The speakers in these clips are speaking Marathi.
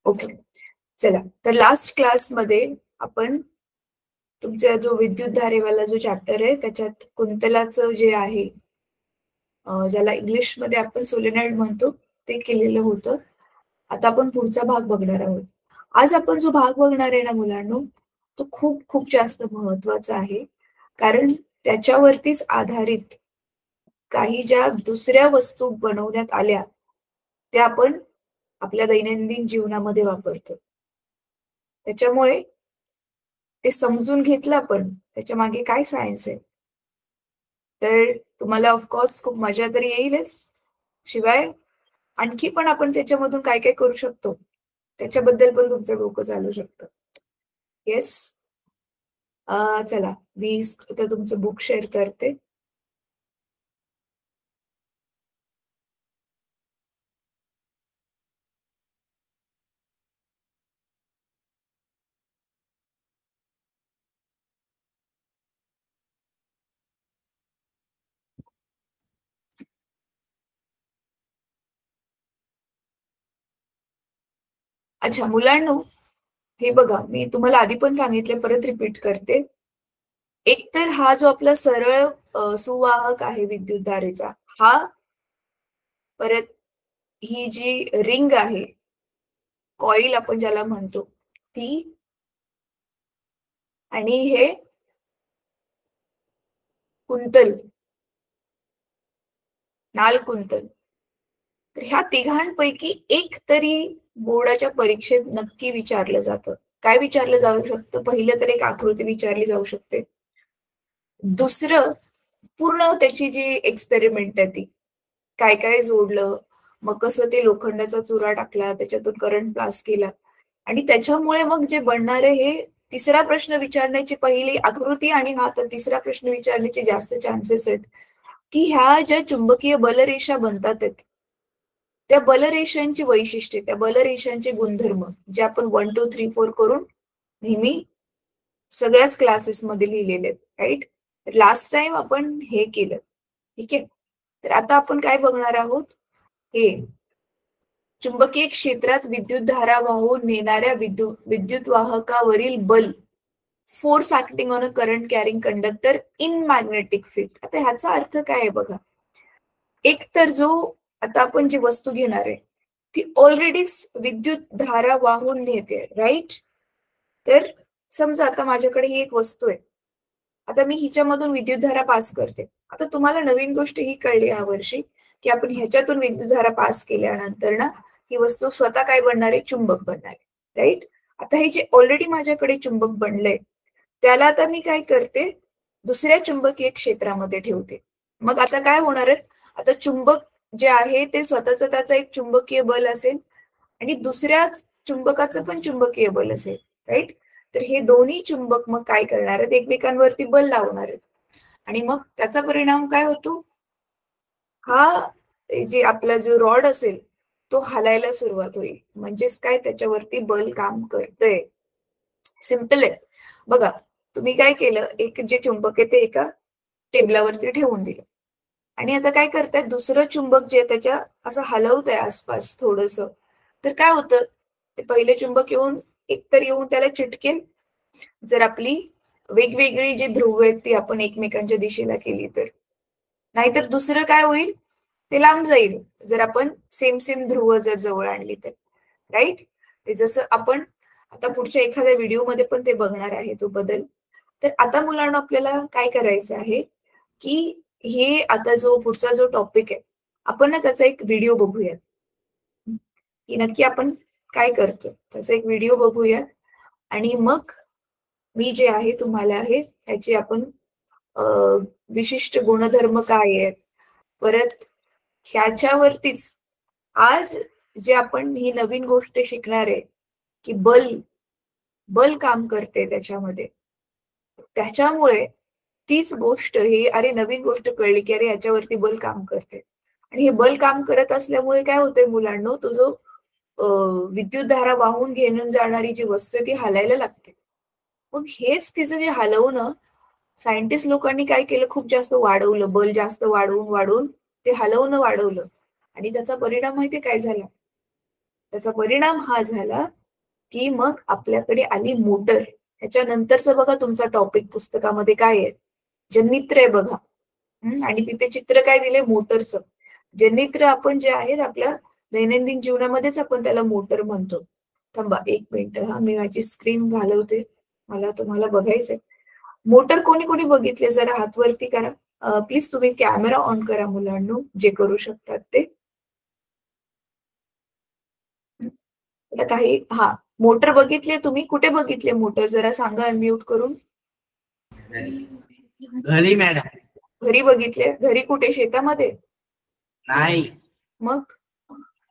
ओके, चला तर लास्ट क्लासमध्ये आपण तुमचा जो विद्युत धारेवाला जो चॅप्टर आहे त्याच्यात कुंतलाचं जे आहे ज्याला इंग्लिशमध्ये आपण सोलेनॉइड म्हणतो ते केलेलं होतं. आता आपण पुढचा भाग बघणार आहोत. आज आपण जो भाग बघणार आहे ना मुलांनो, तो खूप खूप जास्त महत्वाचा आहे, कारण त्याच्यावरतीच आधारित काही ज्या दुसऱ्या वस्तू बनवण्यात आल्या त्या आपण आपल्या दैनंदिन जीवनामध्ये वापरतो. त्याच्यामुळे ते समजून घेतलं आपण त्याच्या मागे काय सायन्स आहे तर तुम्हाला ऑफकोर्स खूप मजा तरी येईलच. शिवाय आणखी पण आपण त्याच्यामधून काय काय करू शकतो त्याच्याबद्दल पण तुमचं डोकं चालू शकतं. येस, चला मी आता तुमचं बुक शेअर करते. अच्छा मुलांनो, हे बघा मी तुम्हाला आधी पण सांगितले, परत रिपीट करते. एक तर हा जो आपला सरळ सुवाहक आहे विद्युत धारेचा हा, परत ही जी रिंग आहे कॉईल आपण ज्याला म्हणतो ती, आणि हे कुंतल नाल कुंतल. तर ह्या तिघांपैकी एक तरी बोर्डाच्या परीक्षेत नक्की विचारलं जातं. काय विचारलं जाऊ शकतं? पहिलं तर एक आकृती विचारली जाऊ शकते. दुसरं पूर्ण त्याची जी एक्सपेरिमेंट आहे ती काय काय जोडलं, मग कसं ते लोखंडाचा चुरा टाकला, त्याच्यातून करंट पास केला आणि त्याच्यामुळे मग जे बनणारे हे तिसरा प्रश्न विचारण्याची पहिली आकृती आणि हा तर तिसरा प्रश्न विचारण्याचे जास्त चान्सेस आहेत की ह्या ज्या चुंबकीय बलरेषा बनतात आहेत त्या बलरेषांची वैशिष्ट्ये, त्या बलरेषांचे गुणधर्म जे आपण 1 2 3 4 करून नेहमी सगळ्याच क्लासेसमध्ये लिहिलेले आहेत, राईट. लास्ट टाइम आपण हे केलं, ठीक आहे. तर आता आपण काय बघणार आहोत, हे चुंबकीय क्षेत्रात विद्युत धारा वाहून नेणाऱ्या विद्युत वाहकावरील बल, force acting on a current carrying conductor in magnetic field. आता ह्याचा अर्थ काय आहे बघा. एक तर जो आता आपण जी वस्तू घेणार आहे ती ऑलरेडीच विद्युत धारा वाहून नेते, राईट. तर समजा आता माझ्याकडे ही एक वस्तू आहे, आता मी हिच्यामधून विद्युत धारा पास करते. आता तुम्हाला नवीन गोष्ट ही कळली या वर्षी की आपण ह्याच्यातून विद्युत धारा पास केल्यानंतर ना ही वस्तू स्वतः काय बनणार आहे, चुंबक बनणार आहे, राईट. आता हे जे ऑलरेडी माझ्याकडे चुंबक बनलंय त्याला आता मी काय करते, दुसऱ्या चुंबकीय क्षेत्रामध्ये ठेवते. मग आता काय होणार आहे, आता चुंबक जे आहे ते स्वतःच त्याचं एक चुंबकीय बल असेल आणि दुसऱ्याच चुंबकाचं पण चुंबकीय बल असेल, राईट. तर हे दोन्ही चुंबक मग काय करणार आहेत, एकमेकांवरती बल लावणार आहेत आणि मग त्याचा परिणाम काय होतो, हा जे आपला जो रॉड असेल तो हलायला सुरुवात होईल. म्हणजेच काय, त्याच्यावरती बल काम करतंय. सिंपल आहे बघा. तुम्ही काय केलं, एक जे चुंबक आहे ते एका टेबलावरती ठेवून दिलं आणि आता काय करताय, दुसरं चुंबक जे त्याच्या असं हलवत आहे आसपास थोडस, तर काय होतं, ते पहिले चुंबक एकतर येऊन त्याला चिटकेल जर आपली वेगवेगळी जी ध्रुव आहेत ती आपण एकमेकांच्या दिशेला केली तर, नाहीतर दुसरं काय होईल, ते लांब जाईल जर आपण सेम सेम ध्रुव जर जवळ आणली तर, राईट. ते जसं आपण आता पुढच्या एखाद्या व्हिडिओमध्ये पण ते बघणार आहे तो बदल. तर आता मुलांना आपल्याला काय करायचं आहे की हे आता जो पुढचा जो टॉपिक आहे आपण ना त्याचा एक व्हिडिओ बघूयात की नक्की आपण काय करतो, त्याचा एक व्हिडिओ बघूयात आणि मग मी जे आहे तुम्हाला हे त्याचे आपण विशिष्ट गुणधर्म काय आहेत, परत ह्याच्यावरतीच आज जे आपण ही नवीन गोष्ट शिकणार आहे की बल बल काम करते त्याच्यामध्ये, त्याच्यामुळे तीच गोष्ट ही अरे नवीन गोष्ट कळली की अरे याच्यावरती बल काम करते आणि हे बल काम करत असल्यामुळे काय होतंय मुलांनो, तो जो विद्युत धारा वाहून घेऊन जाणारी जी वस्तू आहे ती हलायला लागते. मग हेच तिचं जे हलवणं सायंटिस्ट लोकांनी काय केलं, खूप जास्त वाढवलं, बल जास्त वाढवून वाढवून ते हलवणं वाढवलं आणि त्याचा परिणाम माहितीये काय झाला, त्याचा परिणाम हा झाला की मग आपल्याकडे आली मोटर. ह्याच्यानंतरचं बघा तुमचा टॉपिक पुस्तकामध्ये काय आहे, जनित्र आहे बघा. आणि तिथे चित्र काय दिले, मोटरचं. जनित्र आपण जे आहेत आपल्या दैनंदिन जीवनामध्येच आपण त्याला मोटर म्हणतो. थांबा एक मिनिट, हा मी माझी स्क्रीन घालवते, मला तुम्हाला बघायचंय. मोटर कोणी कोणी बघितले जरा हात वरती करा. प्लीज तुम्ही कॅमेरा ऑन करा मुलांनो, जे करू शकतात ते. आता काही हा मोटर बघितले तुम्ही, कुठे बघितले मोटर जरा सांगा अनम्यूट करून. घरी मॅडम. घरी बघितले? घरी कुठे, शेतामध्ये? नाही, मग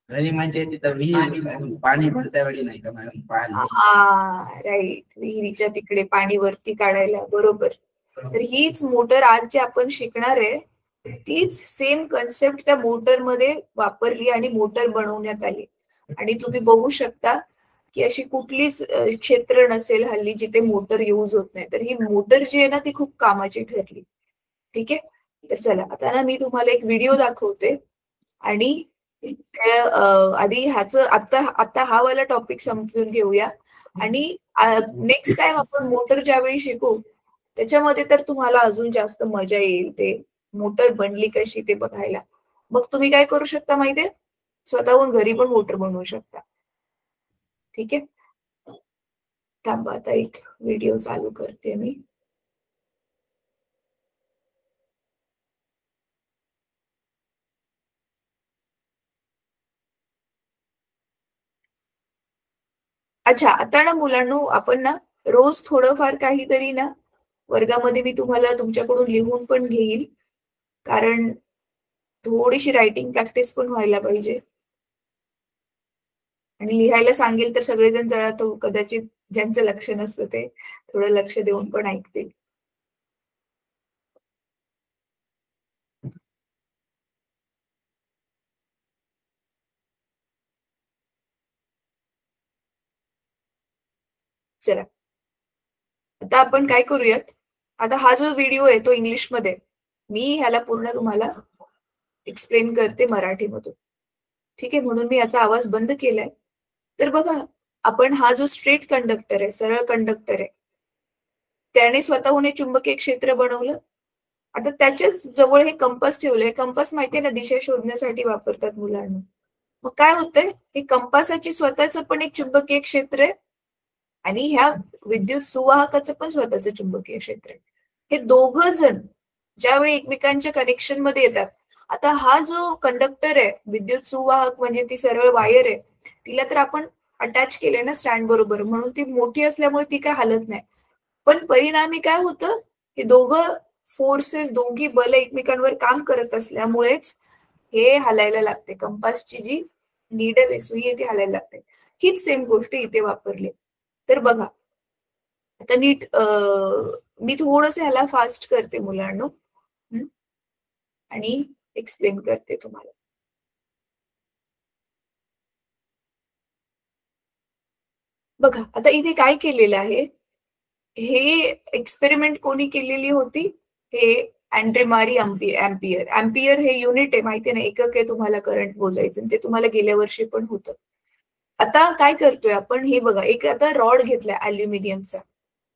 घरी म्हणजे तिथं विहीर पाणी भरत्या वेळी नाही का मॅडम, पाणी. हा राईट, विहिरीच्या तिकडे पाणी वरती काढायला, बरोबर. तर हीच मोटर आज जे आपण शिकणार आहे, तीच सेम कन्सेप्ट त्या मोटर मध्ये वापरली आणि मोटर बनवण्यात आली. आणि तुम्ही बघू शकता की अशी कुठलीच क्षेत्र नसेल हल्ली जिथे मोटर यूज होत नाही. तर ही मोटर जी आहे ना ती खूप कामाची ठरली. ठीक आहे, तर चला आता ना मी तुम्हाला एक व्हिडिओ दाखवते आणि आधी ह्याचं आता आता हा वाला टॉपिक समजून घेऊया. आणि नेक्स्ट टाइम आपण मोटर ज्यावेळी शिकू त्याच्यामध्ये तर तुम्हाला अजून जास्त मजा येईल ते मोटर बनली कशी ते बघायला. मग तुम्ही काय करू शकता माहितीये, स्वतःहून घरी पण मोटर बनवू शकता. ठीक आहे, थांबा आता एक व्हिडिओ चालू करते मी. अच्छा, आता ना मुलांनो आपण ना रोज थोडंफार काहीतरी ना वर्गामध्ये मी तुम्हाला तुमच्याकडून लिहून पण घेईल, कारण थोडीशी रायटिंग प्रॅक्टिस पण व्हायला पाहिजे. आणि लिहायला सांगेल तर सगळेजण जरा तो कदाचित ज्यांचं लक्ष नसतं ते थोडं लक्ष देऊन पण ऐकतील. चला आता आपण काय करूयात, आता हा जो व्हिडिओ आहे तो इंग्लिशमध्ये, मी ह्याला पूर्ण तुम्हाला एक्सप्लेन करते मराठीमधून. ठीक आहे, म्हणून मी याचा आवाज बंद केलाय. तर बघा, आपण हा जो स्ट्रेट कंडक्टर आहे, सरळ कंडक्टर आहे, त्याने स्वतःहून हे चुंबकीय क्षेत्र बनवलं. आता त्याच्याच जवळ हे कंपास ठेवलंय. कंपास माहितीये ना दिशा शोधण्यासाठी वापरतात मुलांना. मग काय होतंय, हे कंपासाची स्वतःच पण एक चुंबकीय क्षेत्र आहे आणि ह्या विद्युत सुवाहकाचं पण स्वतःचं चुंबकीय क्षेत्र आहे. हे दोघं जण ज्यावेळी एकमेकांच्या कनेक्शन मध्ये येतात, आता हा जो कंडक्टर आहे, विद्युत सुवाहक म्हणजे ती सरळ वायर आहे, तिला तर आपण अटॅच केलंय ना स्टँड बरोबर, म्हणून ती मोठी असल्यामुळे ती काय हालत नाही. पण परिणामी काय होतं, हे दोघं फोर्सेस, दोघी बल एकमेकांवर काम करत असल्यामुळेच हे हालायला लागते. कंपासची जी नीडल आहे, सुई आहे ती हालायला लागते. हीच सेम गोष्ट इथे वापरली. तर बघा आता नीट मी थोडंसं ह्याला फास्ट करते मुलांनो आणि एक्सप्लेन करते तुम्हाला. बघा आता इथे काय केलेलं आहे, हे एक्सपेरिमेंट कोणी केलेली होती, हे अँड्रे मारी अँपियर. अँपियर हे युनिट आहे, माहिती ना, एकक आहे तुम्हाला करंट मोजायचं, ते तुम्हाला गेल्या वर्षी पण होतं. आता काय करतोय आपण, हे बघा एक आता रॉड घेतलाय अल्युमिनियमचा,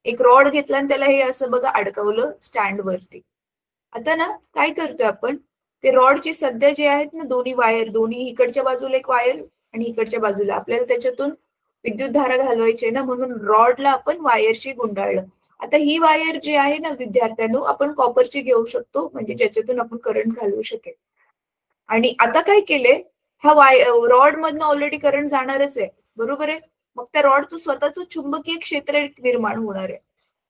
एक रॉड घेतला आणि त्याला हे असं बघा अडकवलं स्टँड वरती. आता ना काय करतोय आपण, ते रॉडची सध्या जे आहेत ना दोन्ही वायर, दोन्ही इकडच्या बाजूला एक वायर आणि इकडच्या बाजूला, आपल्याला त्याच्यातून विद्युत धारा घालवायची ना, म्हणून रॉडला आपण वायरशी गुंडाळलं. आता ही वायर जी आहे ना विद्यार्थ्यांनो, आपण कॉपरची घेऊ शकतो, म्हणजे ज्याच्यातून आपण करंट घालवू शकेल. आणि आता काय केले, ह्या रॉड मधनं ऑलरेडी करंट जाणारच आहे, बरोबर आहे. मग त्या रॉडचं स्वतःच चुंबकीय क्षेत्र निर्माण होणार आहे.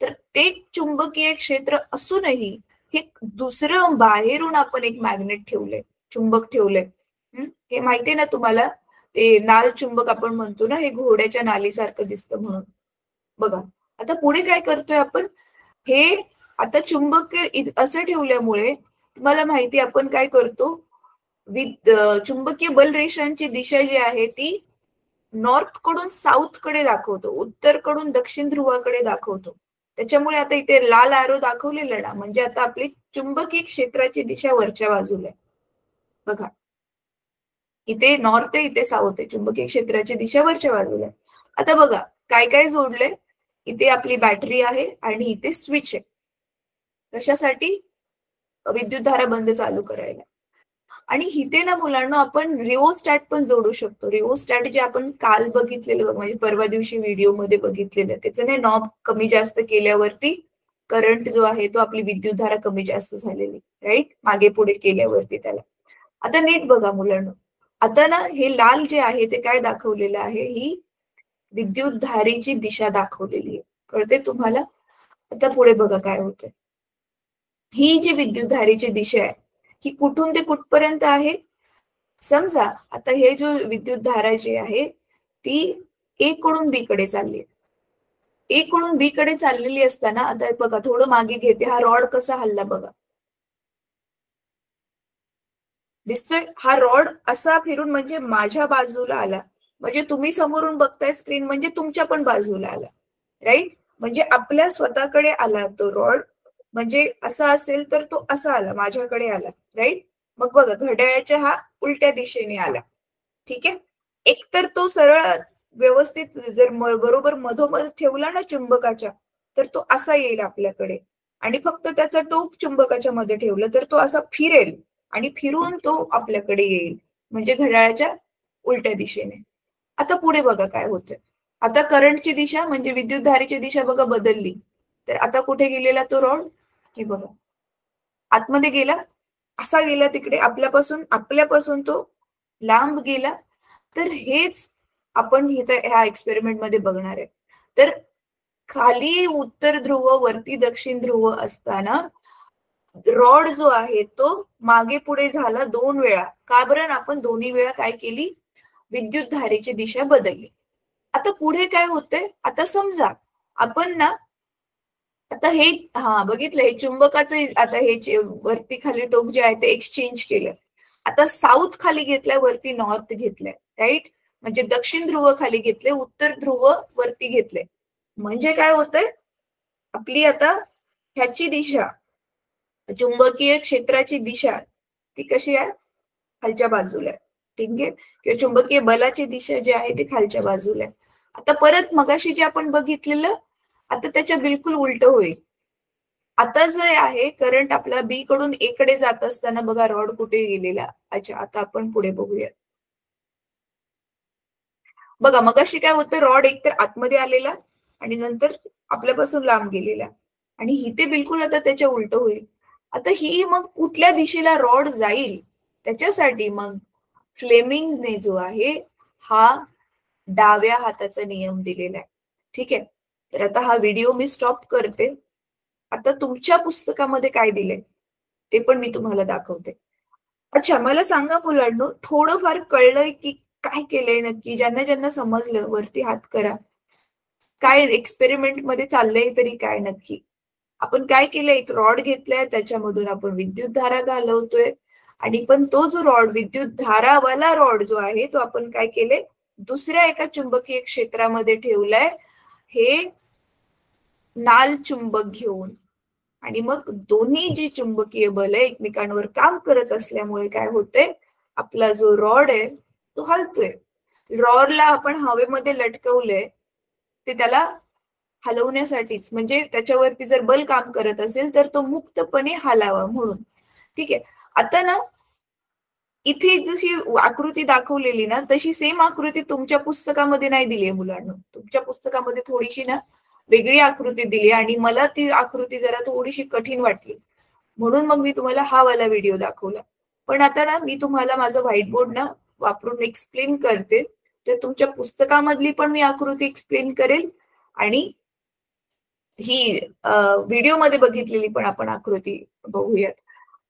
तर ते चुंबकीय क्षेत्र असूनही हे दुसरं बाहेरून आपण एक मॅग्नेट ठेवलंय, चुंबक ठेवलंय. हे माहितीये ना तुम्हाला, ते नाल चुंबक आपण म्हणतो ना, हे घोड्याच्या नालीसारखं दिसतं म्हणून. बघा आता पुढे काय करतोय आपण, हे आता चुंबक असं ठेवल्यामुळे तुम्हाला माहिती आपण काय करतो, चुंबकीय बल रेषांची दिशा जी आहे ती नॉर्थ कडून साऊथ कडे दाखवतो, उत्तर कडून दक्षिण ध्रुवाकडे दाखवतो. त्याच्यामुळे आता इथे लाल आरो दाखवलेला ना, म्हणजे आता आपली चुंबकीय क्षेत्राची दिशा वरच्या बाजूला आहे. बघा इथे नॉर्थ आहे, इथे साऊथ आहे. चुंबकीय क्षेत्राची दिशा वरच्या बाजूला आहे. आता बघा काय काय जोडलंय. इथे आपली बॅटरी आहे आणि इथे स्विच आहे. कशासाठी? विद्युतधारा बंद चालू करायला. आणि इथे ना मुलांना आपण रिओस्टॅट पण जोडू शकतो. रिओस्टॅट जे आपण काल बघितलेलं बघ, म्हणजे परवा दिवशी व्हिडिओ मध्ये बघितलेलं, त्याचं नाही नॉब कमी जास्त केल्यावरती करंट जो आहे तो आपली विद्युतधारा कमी जास्त झालेली, राईट, मागे पुढे केल्यावरती त्याला. आता नीट बघा मुलांना, आता ना हे लाल जे आहे ते काय दाखवलेलं आहे, ही विद्युतधारेची दिशा दाखवलेली आहे. कळते तुम्हाला? आता पुढे बघा काय होतंय. ही जी विद्युतधारेची दिशा आहे ही कुठून ते कुठपर्यंत आहे. समजा आता हे जो विद्युतधारा जी आहे ती ए कडून बी कडे चालली. ए कडून बी कडे चाललेली असताना आता बघा थोडं मागे घेते, हा रॉड कसा हल्ला बघा. दिसतोय हा रॉड असा फिरून म्हणजे माझ्या बाजूला आला. म्हणजे तुम्ही समोरून बघताय स्क्रीन म्हणजे तुमच्या पण बाजूला आला, राईट. म्हणजे आपल्या स्वतःकडे आला तो रॉड. म्हणजे असा असेल तर तो असा आला, माझ्याकडे आला, राईट. मग बघा घड्याळाच्या हा उलट्या दिशेने आला. ठीक आहे. एकतर तो सरळ व्यवस्थित जर बरोबर मधोमध ठेवला ना चुंबकाच्या, तर तो असा येईल आपल्याकडे. आणि फक्त त्याचा टोक चुंबकाच्या मध्ये ठेवलं तर तो असा फिरेल आणि फिरून तो आपल्याकडे येईल, म्हणजे घड्याळाच्या उलट्या दिशेने. आता पुढे बघा काय होतंय. आता करंटची दिशा म्हणजे विद्युतधारेची दिशा बघा बदलली. तर आता कुठे गेलेला तो रॉड? हे बघा आतमध्ये गेला, असा गेला तिकडे, आपल्यापासून तो लांब गेला. तर हेच आपण इथं ह्या एक्सपेरिमेंट मध्ये बघणार आहे. तर खाली उत्तर ध्रुव वरती दक्षिण ध्रुव असताना रॉड जो आहे तो मागे पुढे झाला 2 वेळा. का बरं? आपण दोन्ही वेळा काय केली? विद्युतधारेची दिशा बदलली. आता पुढे काय होतंय? आता समजा आपण ना आता हे बघितलं, हे चुंबकाचं आता हे वरती खाली टोक जे आहे ते एक्सचेंज केलं. आता साऊथ खाली घेतलाय, वरती नॉर्थ घेतलाय, राईट. म्हणजे दक्षिण ध्रुव खाली घेतले, उत्तर ध्रुव वरती घेतले. म्हणजे काय होतंय? आपली आता ह्याची दिशा, चुंबकीय क्षेत्राची दिशा ती कशी आहे? खालच्या बाजूला आहे. ठीक आहे. किंवा चुंबकीय बलाची दिशा जी आहे ती खालच्या बाजूला आहे. आता परत मगाशी जे आपण बघितलेलं आता त्याच्या बिलकुल उलट होईल. आता जे आहे करंट आपला बी कडून ए कडे जात असताना बघा रॉड कुठे गेलेला. अच्छा, आता आपण पुढे बघूया. बघा मगाशी काय होतं, रॉड एकतर आतमध्ये आलेला आणि नंतर आपल्यापासून लांब गेलेला, आणि इथे बिलकुल आता त्याच्या उलट होईल. आता ही मग कुठल्या दिशेला रॉड जाईल त्याच्यासाठी मग फ्लेमिंगने जो आहे हा डाव्या हाताचा नियम दिलेला आहे. ठीक आहे. तर आता हा व्हिडिओ मी स्टॉप करते. आता तुमच्या पुस्तकामध्ये काय दिलंय ते पण मी तुम्हाला दाखवते. अच्छा, मला सांगा मुलांनो, थोडंफार कळलंय की काय केलंय नक्की? ज्यांना ज्यांना समजलं वरती हात करा. काय एक्सपेरिमेंट मध्ये चाललंय तरी काय नक्की? आपण काय केलंय, एक रॉड घेतलाय, त्याच्यामधून आपण विद्युत धारा घालवतोय. आणि पण तो जो रॉड विद्युत धारावाला रॉड जो आहे तो आपण काय केलंय, दुसऱ्या एका चुंबकीय क्षेत्रामध्ये ठेवलाय, हे नाल चुंबक घेऊन. आणि मग दोन्ही जी चुंबकीय बल आहे एकमेकांवर काम करत असल्यामुळे काय होतंय, आपला जो रॉड आहे तो हलतोय. रॉडला आपण हवेमध्ये लटकवलंय ते त्याला हलवण्यासाठीच, म्हणजे त्याच्यावरती जर बल काम करत असेल तर तो मुक्तपणे हलावा म्हणून. ठीक आहे. आता ना इथे जशी आकृती दाखवलेली ना तशी सेम आकृती तुमच्या पुस्तकामध्ये नाही दिली आहे मुलांना. तुमच्या पुस्तकामध्ये थोडीशी ना वेगळी आकृती दिली आणि मला ती आकृती जरा थोडीशी कठीण वाटली, म्हणून मग मी तुम्हाला हा वाला व्हिडिओ दाखवला. पण आता ना मी तुम्हाला माझं व्हाईट बोर्ड ना वापरून एक्सप्लेन करते. तर तुमच्या पुस्तकामधली पण मी आकृती एक्सप्लेन करेल आणि ही व्हिडिओ मध्ये बघितलेली पण आपण आकृती बघूयात.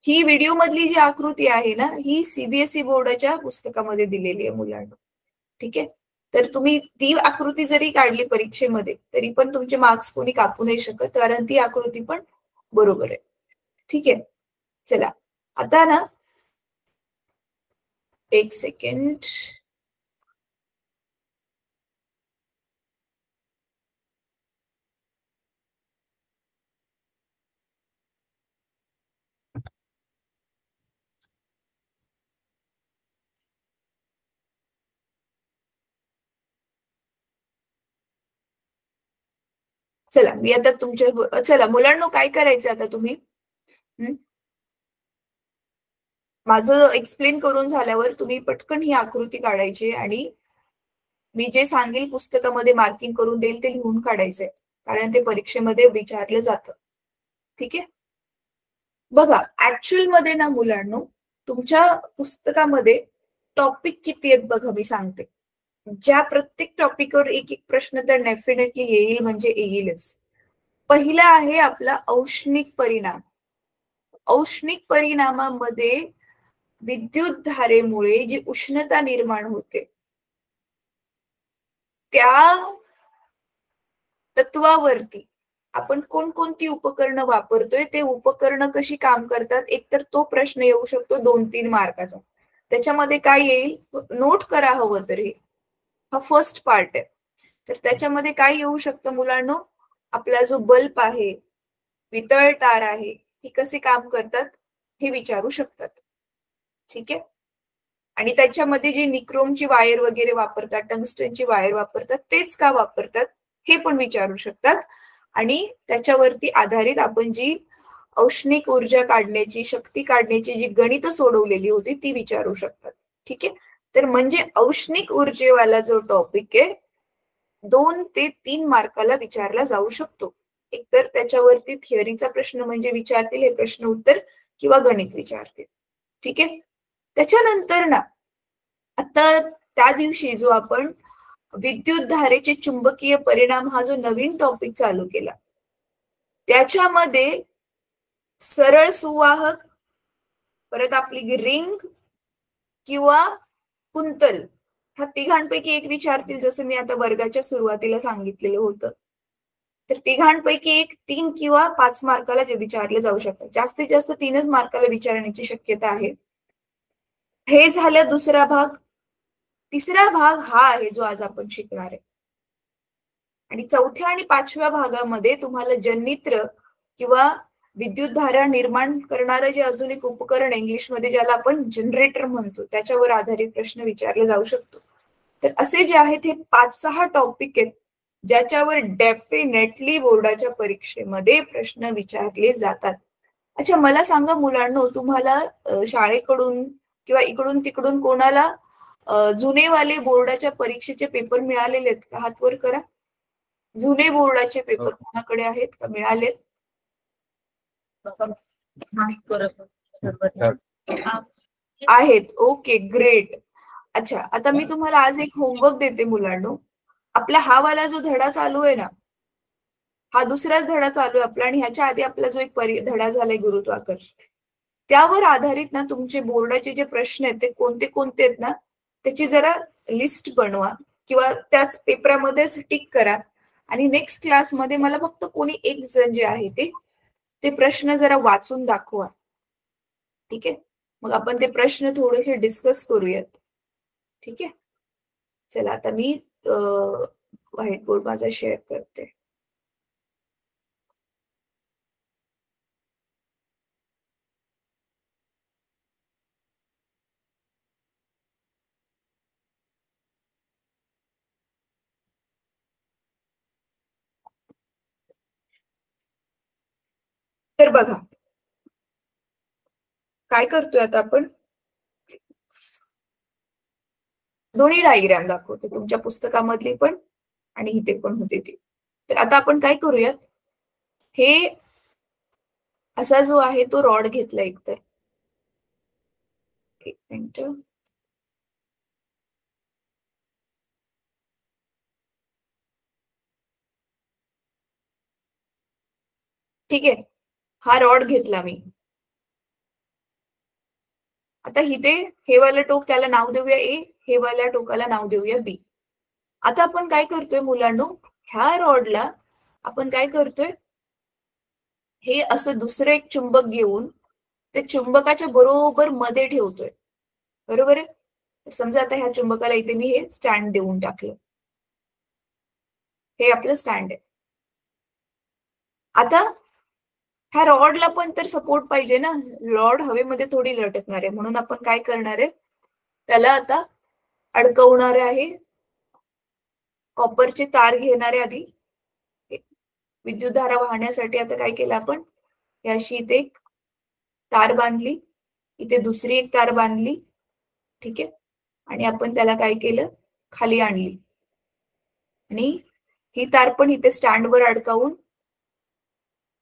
ही व्हिडिओ मधली जी आकृती आहे ना ही सीबीएसई बोर्डाच्या पुस्तकामध्ये दिलेली आहे मुलांना. ठीक आहे. तर तुम्ही ती आकृती जरी काढली परीक्षेमध्ये तरी पण तुमचे मार्क्स कोणी कापू नाही शकत, कारण ती आकृती पण बरोबर आहे. ठीक आहे. चला आता ना एक सेकंड. चला मी आता तुमच्या चला मुलांनो काय करायचं आता तुम्ही माझं एक्सप्लेन करून झाल्यावर तुम्ही पटकन ही आकृती काढायची आणि मी जे सांगेल पुस्तकामध्ये मार्किंग करून देईल ते लिहून काढायचंय, कारण ते परीक्षेमध्ये विचारलं जातं. ठीक आहे. बघा ऍक्च्युअल मध्ये ना मुलांनो तुमच्या पुस्तकामध्ये टॉपिक किती आहेत बघा मी सांगते. ज्या प्रत्येक टॉपिकवर एक एक प्रश्न तर डेफिनेटली येईल म्हणजे येईलच. पहिला आहे आपला औष्णिक परिणाम. औष्णिक परिणामामध्ये विद्युत धारेमुळे जी उष्णता निर्माण होते त्या तत्वावरती आपण कोणकोणती उपकरणं वापरतोय, ते उपकरणं कशी काम करतात, एकतर तो प्रश्न येऊ शकतो 2-3 मार्काचा. त्याच्यामध्ये काय येईल नोट करा हवं तर हा फर्स्ट पार्ट आहे. तर त्याच्यामध्ये काय येऊ शकतं मुलांनो, आपला जो बल्ब आहे, वितळ तार आहे, ही कसे काम करतात हे विचारू शकतात. ठीक आहे. आणि त्याच्यामध्ये जी निक्रोमची वायर वगैरे वापरतात, टंगस्टनची वायर वापरतात, तेच का वापरतात हे पण विचारू शकतात. आणि त्याच्यावरती आधारित आपण जी औष्णिक ऊर्जा काढण्याची, शक्ती काढण्याची जी गणित सोडवलेली होती ती विचारू शकतात. ठीक आहे. तर म्हणजे औष्णिक ऊर्जेवाला जो टॉपिक आहे 2 ते 3 मार्काला विचारला जाऊ शकतो. एकतर त्याच्यावरती थिअरीचा प्रश्न म्हणजे विचारतील हे प्रश्न उत्तर किंवा गणित विचारतील. ठीक आहे. त्याच्यानंतर ना आता त्या दिवशी जो आपण विद्युत धारेचे चुंबकीय परिणाम हा जो नवीन टॉपिक चालू केला त्याच्यामध्ये सरळ सुवाहक, परत आपली रिंग किंवा कुंतल ह्या तिघांपैकी एक विचारतील, जसं मी आता वर्गाच्या सुरुवातीला सांगितलेलं होतं. तर तिघांपैकी एक 3 किंवा 5 मार्काला जे विचारले जाऊ शकतात. जास्तीत जास्त 3च मार्काला विचारण्याची शक्यता आहे. हे झालं दुसरा भाग. तिसरा भाग हा आहे जो आज आपण शिकणार आहे. आणि चौथ्या आणि 5व्या भागामध्ये तुम्हाला जनित्र किंवा विद्युत धारा निर्माण करणारं जे अजून एक उपकरण इंग्लिशमध्ये ज्याला आपण जनरेटर म्हणतो त्याच्यावर आधारित प्रश्न विचारले जाऊ शकतो. तर असे जे आहेत हे 5-6 टॉपिक आहेत ज्याच्यावर डेफिनेटली बोर्डाच्या परीक्षेमध्ये प्रश्न विचारले जातात. अच्छा मला सांगा मुलांनो, तुम्हाला शाळेकडून किंवा इकडून तिकडून कोणाला जुनेवाले बोर्डाच्या परीक्षेचे पेपर मिळालेले आहेत का? हात वर करा. जुने बोर्डाचे पेपर कोणाकडे आहेत का, मिळालेत? आहेत. Okay great. अच्छा आता मी तुम्हाला आज एक होमवर्क देते मुलांनो. आपला हा वाला जो धडा चालू आहे ना, हा दुसराच धडा चालू आहे आपला आणि ह्याच्या आधी आपला जो एक धडा झालाय गुरुत्वाकर्षण, त्यावर आधारित ना तुमचे बोर्डाचे जे प्रश्न आहेत ते कोणते कोणते आहेत ना त्याची जरा लिस्ट बनवा किंवा त्याच पेपरामध्येच टिक करा. आणि नेक्स्ट क्लासमध्ये मला फक्त कोणी एक जण जे आहे ते प्रश्न जरा वाचून दाखवा. ठीक आहे. मग आपण ते प्रश्न थोडेसे डिस्कस करूयात. ठीक आहे. चला आता मी व्हाईट बोर्ड माझा शेअर करते. तर बघा काय करतोय आता आपण, दोन्ही डायग्राम दाखवते तुमच्या पुस्तकामधली पण आणि इथे पण होते ती. तर आता आपण काय करूयात, हे असा जो आहे तो रॉड घेतला एकतर, एक मिनिट, ठीक आहे. हा रॉड घेतला मी. आता इथे हे वाला टोक त्याला नाव देऊया ए, हे वाल्या टोकाला नाव देऊया बी. आता आपण काय करतोय मुलांनो, ह्या रॉडला आपण काय करतोय, हे असं दुसरं एक चुंबक घेऊन ते चुंबकाच्या बरोबर मध्ये ठेवतोय. बरोबर आहे. समजा आता ह्या चुंबकाला इथे मी हे स्टँड देऊन टाकलं, हे आपलं स्टँड आहे. आता ह्या रॉडला पण तर सपोर्ट पाहिजे ना, रॉड हवेमध्ये थोडी लटकणार आहे, म्हणून आपण काय करणार आहे, त्याला आता अडकवणार आहे. कॉपरचे तार घेणारे आधी विद्युतधारा वाहण्यासाठी आता काय केलं आपण, याशी इथे एक तार बांधली, इथे दुसरी एक तार बांधली, ठीक आहे, आणि आपण त्याला काय केलं, खाली आणली आणि ही तार पण इथे स्टँडवर अडकावून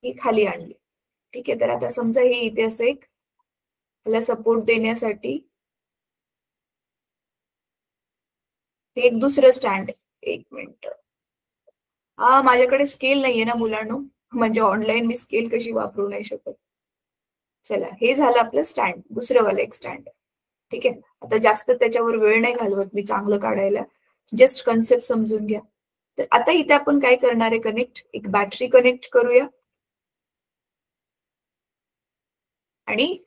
ही खाली आणली, ठीक आहे. तर आता समजा हे इथे असं एक त्याला सपोर्ट देण्यासाठी हे एक दुसरं स्टँड आहे. एक मिनिट, हा माझ्याकडे स्केल नाहीये ना मुलांनो, म्हणजे ऑनलाईन मी स्केल कशी वापरू नाही शकत. चला, हे झालं आपलं स्टँड, दुसरं वाला एक स्टँड, ठीक आहे. आता जास्त त्याच्यावर वेळ नाही घालवत मी चांगलं काढायला, जस्ट कन्सेप्ट समजून घ्या. तर आता इथे आपण काय करणार आहे, कनेक्ट, एक बॅटरी कनेक्ट करूया आणि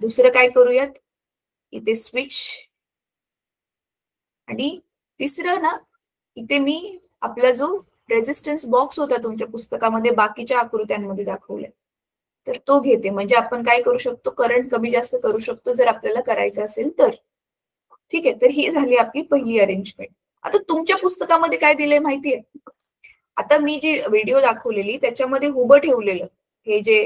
दुसरं काय करूयात, इथे स्विच, आणि तिसरं ना, इथे मी आपला जो रेजिस्टन्स बॉक्स होता तुमच्या पुस्तकामध्ये बाकीच्या आकृत्यांमध्ये दाखवलाय, तर तो घेते. म्हणजे आपण काय करू शकतो, करंट कमी जास्त करू शकतो जर आपल्याला करायचं असेल तर, ठीक आहे. तर ही झाली आपली पहिली अरेंजमेंट. आता तुमच्या पुस्तकामध्ये काय दिलंय माहितीये, आता मी जी व्हिडिओ दाखवलेली त्याच्यामध्ये उभं ठेवलेलं हे जे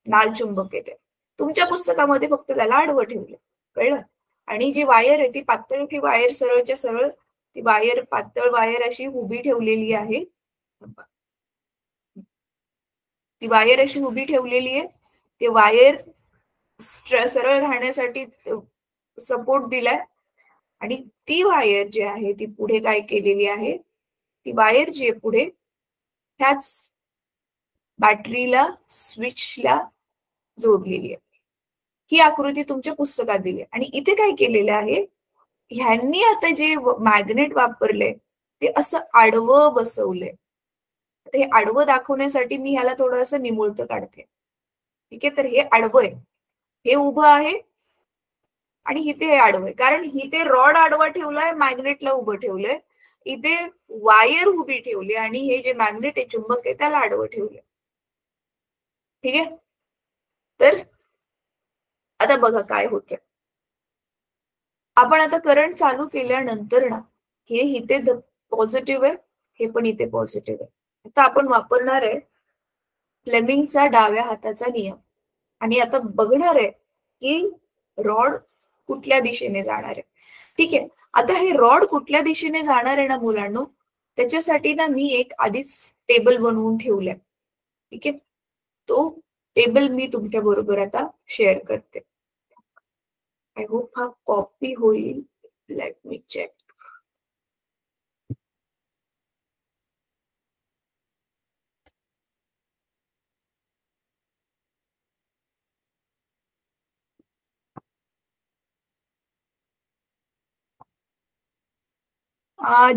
नाल चुंबक आहे, ते तुमच्या पुस्तकामध्ये फक्त त्याला आडवं ठेवलं, कळलं. आणि जी वायर आहे ती पातळ, ती वायर सरळच्या सरळ, ती वायर पातळ वायर अशी उभी ठेवलेली आहे, ती वायर अशी उभी ठेवलेली आहे. ते वायर सरळ राहण्यासाठी सपोर्ट दिलाय, आणि ती वायर जी आहे ती पुढे काय केलेली आहे, ती वायर जी आहे पुढे ह्याच बॅटरीला, स्विचला जोडलेली आहे. ही आकृती तुमच्या पुस्तकात दिली. आणि इथे काय केलेलं आहे, ह्यांनी आता जे मॅग्नेट वापरले ते असं आडवं बसवलंय. हे आडवं दाखवण्यासाठी मी ह्याला थोडंसं निमुळतं काढते, ठीक आहे. तर हे आडवं आहे, हे उभं आहे, आणि इथे हे आडवं आहे, कारण इथे रॉड आडवा ठेवलाय, मॅग्नेटला उभं ठेवलंय, इथे वायर उभी ठेवली, आणि हे जे मॅग्नेट आहे, चुंबक आहे, त्याला आडवं ठेवलंय, ठीक आहे. तर आता बघा काय होतं, आपण आता करंट चालू केल्यानंतर ना, हे इथे पॉझिटिव्ह आहे, हे पण इथे पॉझिटिव्ह आहे. आता आपण वापरणार आहे फ्लेमिंगचा डाव्या हाताचा नियम, आणि आता बघणार आहे की रॉड कुठल्या दिशेने जाणार आहे, ठीक आहे. आता हे रॉड कुठल्या दिशेने जाणार आहे ना मुलांनो, त्याच्यासाठी ना मी एक आधीच टेबल बनवून ठेवलाय, ठीक आहे. तो टेबल मी तुमच्या बरोबर आता शेअर करते. आय होप हा कॉपी होईल, लेट मी चेक.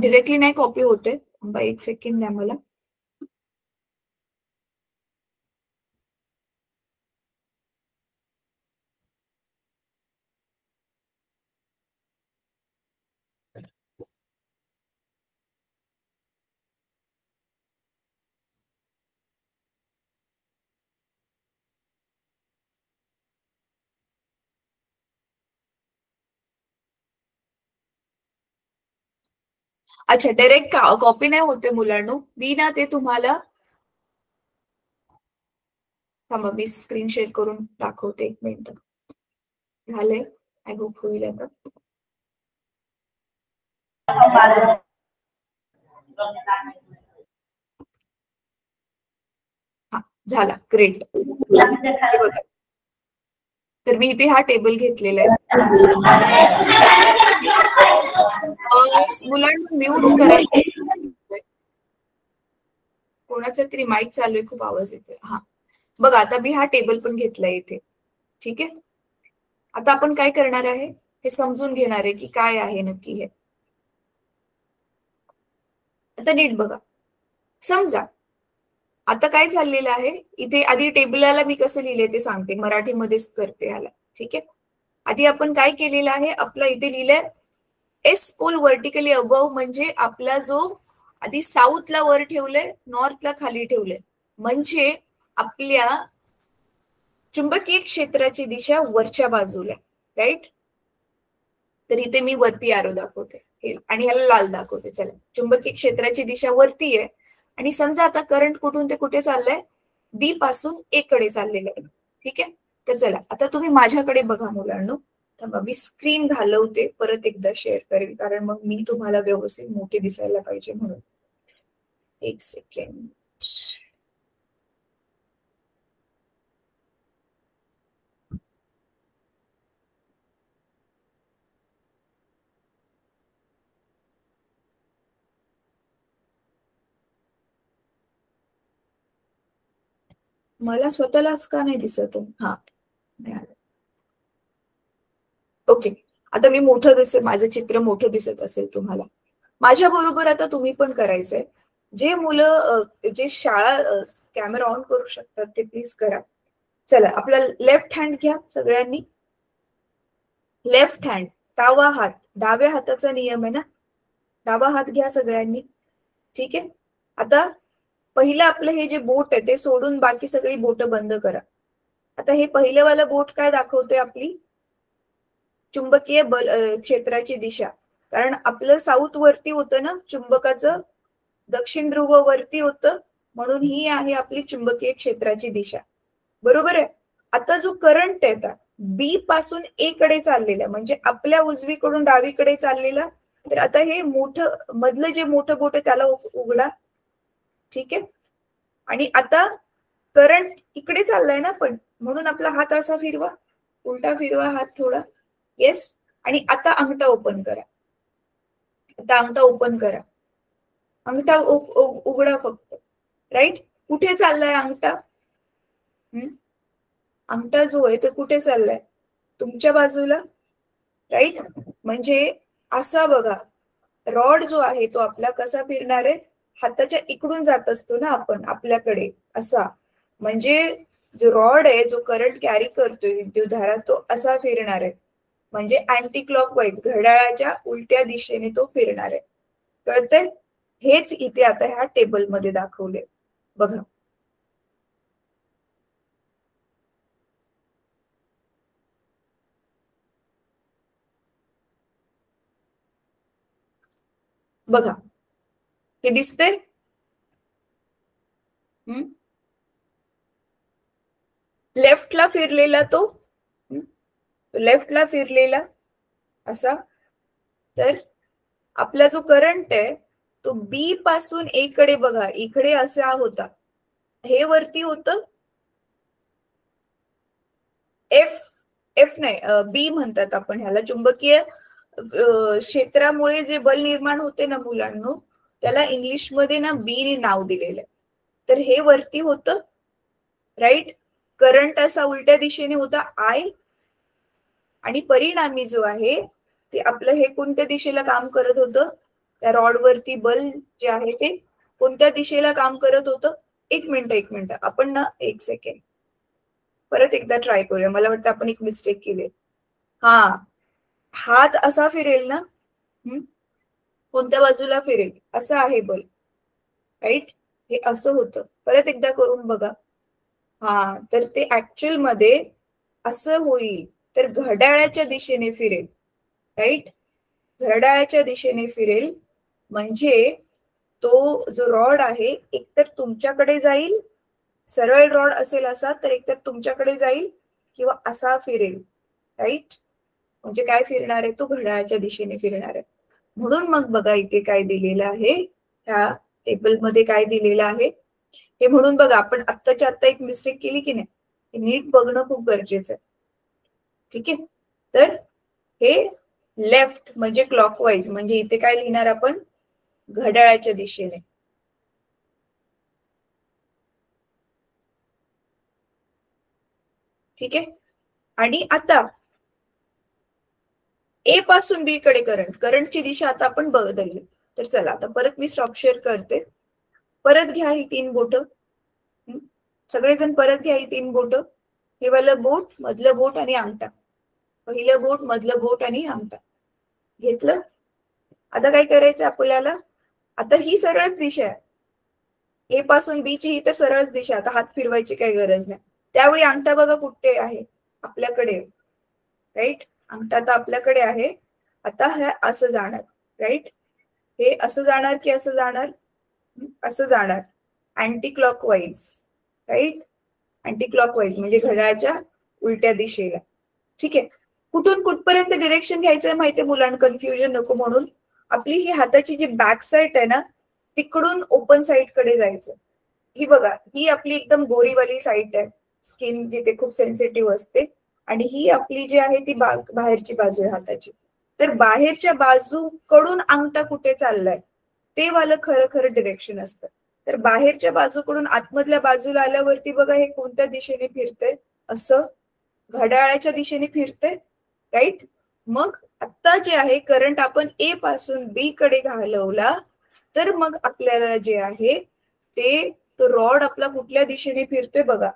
डिरेक्टली नाही कॉपी होते, एक सेकंड द्या मला. अच्छा, डायरेक्ट कॉपी नाही होते मुलांनो, मी ना ते तुम्हाला, थांबा मी स्क्रीन शेअर करून दाखवते, एक मिनिट झाले. आय होप होईल आता. हा झाला, ग्रेट. तर मी इथे हा टेबल घेतलेला आहे. मुलांना म्यूट करा, कोणाचा तरी माईक चालू आहे, खूप आवाज येतोय. हा बघा, आता मी हा टेबल पण घेतलाय इथे, ठीक आहे. आता आपण काय करणार आहे हे समजून घेणार आहे की काय आहे नक्की हे. आता नीट बघा, समजा आता काय चाललेलं आहे, इथे आधी टेबलाला मी कसं लिहिले ते सांगते, मराठीमध्येच करते ह्याला, ठीक आहे. आधी आपण काय केलेलं आहे, आपला इथे लिहिलंय एस पोल व्हर्टिकली अबव, म्हणजे आपला जो आधी साऊथला वर ठेवलंय, नॉर्थला खाली ठेवलंय, म्हणजे आपल्या चुंबकीय क्षेत्राची दिशा वरच्या बाजूला, राईट. तर इथे मी वरती आरो दाखवते आणि ह्याला लाल दाखवते. चला, चुंबकीय क्षेत्राची दिशा वरती आहे आणि समजा आता करंट कुठून ते कुठे चाललंय, बी पासून ए कडे चाललेलं आहे. ठीक आहे, तर चला आता तुम्ही माझ्याकडे बघा मुलांनो. तर मी स्क्रीन घालवते, परत एकदा शेअर करेल, कारण मग मी तुम्हाला व्यवस्थित मोठे दिसायला पाहिजे म्हणून. एक सेकंड. मला स्वतःलाच का नाही दिसत? हा, ओके. आता मी मोठं दिसेल, माझं चित्र मोठं दिसत असेल तुम्हाला. माझ्या बरोबर आता तुम्ही पण करायचंय. जे मुलं जे शाळा कॅमेरा ऑन करू शकतात ते प्लीज करा. चला, आपला लेफ्ट हँड घ्या सगळ्यांनी. लेफ्ट हँड, डावा हात, डाव्या हाताचा नियम आहे ना, डावा हात घ्या सगळ्यांनी. ठीक आहे, आता पहिलं आपलं हे जे बोट आहे ते सोडून बाकी सगळी बोट बंद करा. आता हे पहिलं वाला बोट काय दाखवतोय? आपली चुंबकीय बल क्षेत्राची दिशा. कारण आपलं साऊथ वरती होतं ना चुंबकाचं, दक्षिण ध्रुव वरती होतं, म्हणून ही आहे आपली चुंबकीय क्षेत्राची दिशा. बरोबर आहे. आता जो करंट आहे आता बी पासून ए कडे चाललेला, म्हणजे आपल्या उजवीकडून डावीकडे चाललेला. तर आता हे मोठं मधलं जे मोठं बोट आहे त्याला उघडा. ठीक आहे, आणि आता करंट इकडे चाललाय ना पण, म्हणून आपला हात असा फिरवा, उलटा फिरवा हात थोडा. येस, आणि आता अंगठा ओपन करा. आता अंगठा ओपन करा, अंगठा उघडा फक्त. राईट, कुठे चाललाय अंगठा? अंगठा जो आहे तो कुठे चाललाय? तुमच्या बाजूला. राईट, म्हणजे असा बघा, रॉड जो आहे तो आपला कसा फिरणार आहे? हाताच्या इकडून जात असतो ना आपण आपल्याकडे असा, म्हणजे जो रॉड आहे जो करंट कॅरी करतोय विद्युतधारा, तो असा फिरणार आहे. म्हणजे अँटी क्लॉकवाईज, घड्याळाच्या उलट्या दिशेने तो फिरणार आहे. कळतंय? हेच इथे आता ह्या टेबलमध्ये दाखवले बघा. बघा, हे दिसतंय? लेफ्टला फिरलेला तो, लेफ्टला फिरलेला असा. तर आपला जो करंट आहे तो बी पासून ए कडे बघा, इकडे असा होता, हे वरती होतं. एफ नाही, बी म्हणतात आपण ह्याला. चुंबकीय क्षेत्रामुळे जे बल निर्माण होते ना मुलांनो, त्याला इंग्लिशमध्ये ना बी नाव दिलेलं आहे. तर हे वरती होतं. राईट, करंट असा उलट्या दिशेने होता आय, आणि परिणामी जो आहे ते आपलं हे कोणत्या दिशेला काम करत होतं? त्या रॉड वरती बल जे आहे ते कोणत्या दिशेला काम करत होतं? एक मिनिट आपण ना, एक सेकंड परत एकदा ट्राय करूया. मला वाटतं आपण एक मिस्टेक केली. हा, हात असा फिरेल ना, कोणत्या बाजूला फिरेल? असं आहे बल. राईट, हे असं होतं. परत एकदा करून बघा. हा, तर ते ऍक्च्युअल मध्ये असं होईल, तर घड्याळाच्या दिशेने फिरेल. राईट, घड्याळाच्या दिशेने फिरेल, म्हणजे तो जो रॉड आहे एकतर तुमच्याकडे जाईल, सरळ रॉड असेल असा, तर एकतर तुमच्याकडे जाईल किंवा असा फिरेल. राईट, म्हणजे काय फिरणार आहे? तो घड्याळाच्या दिशेने फिरणार आहे. म्हणून मग बघा इथे काय दिलेलं आहे, ह्या टेबलमध्ये काय दिलेलं आहे हे. म्हणून बघा, आपण आत्ताच्या आत्ता एक मिस्टेक केली की नाही, हे नीट बघणं खूप गरजेचं आहे. ठीक आहे, तर हे लेफ्ट म्हणजे क्लॉकवाईज, म्हणजे इथे काय लिहिणार आपण? घड्याळाच्या दिशेने. ठीक आहे, आणि आता ए पासून बी कडे करंटची दिशा आता आपण बदलली. तर चला आता परत मी स्टॉप शेअर करते. परत घ्या ही 3 बोट, सगळेजण परत घ्या ही 3 बोट. हे वालं बोट, मधलं बोट आणि अंगठा. पहिलं बोट, मधलं बोट आणि अंगठा घेतलं. आता काय करायचं आपल्याला? आता ही सरळच दिशा आहे, ए पासून बी ची ही तर सरळच दिशा. आता हात फिरवायची काही गरज नाही. त्यावेळी अंगठा बघा कुठे आहे? आपल्याकडे. राईट, अंगठा तर आपल्याकडे आहे. आता हे असं जाणार. राईट, हे असं जाणार की असं जाणार? असं जाणार anti clockwise, right. Anti clockwise म्हणजे घड्याळाच्या उलट्या दिशेला. ठीक आहे. कुठून कुठपर्यंत डिरेक्शन घ्यायचंय माहितीये मुलांना, कन्फ्युजन नको म्हणून. आपली ही हाताची जी बॅक साईड आहे ना, तिकडून ओपन साईड कडे जायचं. ही बघा, ही आपली एकदम गोरीवाली साईड आहे, स्किन जिथे खूप सेन्सिटिव्ह असते. आणि ही आपली जी आहे ती बाहेरची बाजू आहे हाताची. तर बाहेरच्या बाजूकडून अंगठा कुठे चाललाय ते वालं खरं खरं डिरेक्शन असतं. तर बाहेरच्या बाजूकडून आतमधल्या बाजूला आल्यावरती बघा हे कोणत्या दिशेने फिरतंय, असं घड्याळाच्या दिशेने फिरतंय, राईट. मग आता जे आहे करंट आपण ए पासून बी कडे घालवला तर मग आपल्याला जे आहे ते तो रॉड आपला कुठल्या दिशेने फिरतोय बघा,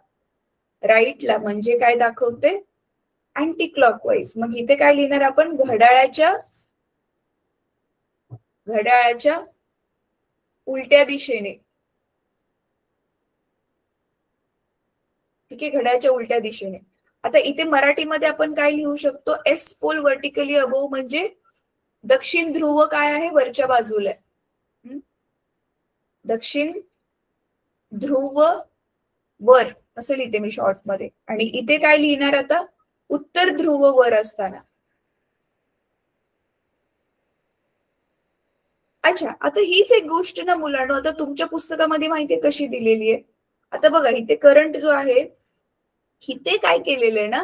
राईटला. म्हणजे काय दाखवते, अँटी क्लॉकवाईज. मग इथे काय लिहिणार आपण, घड्याळाच्या उलट्या दिशेने. ठीक आहे, घड्याळाच्या उलट्या दिशेने. आता इथे मराठीमध्ये आपण काय लिहू शकतो, एस पोल व्हर्टिकली अबोव म्हणजे दक्षिण ध्रुव काय आहे, वरच्या बाजूला आहे. दक्षिण ध्रुव वर असं लिहिते मी शॉर्ट मध्ये. आणि इथे काय लिहिणार आता, उत्तर ध्रुव वर असताना. अच्छा, आता हीच एक गोष्ट ना मुलांना आता तुमच्या पुस्तकामध्ये माहितीये कशी दिलेली आहे. आता बघा इथे करंट जो आहे, इथे काय केलेलं आहे ना,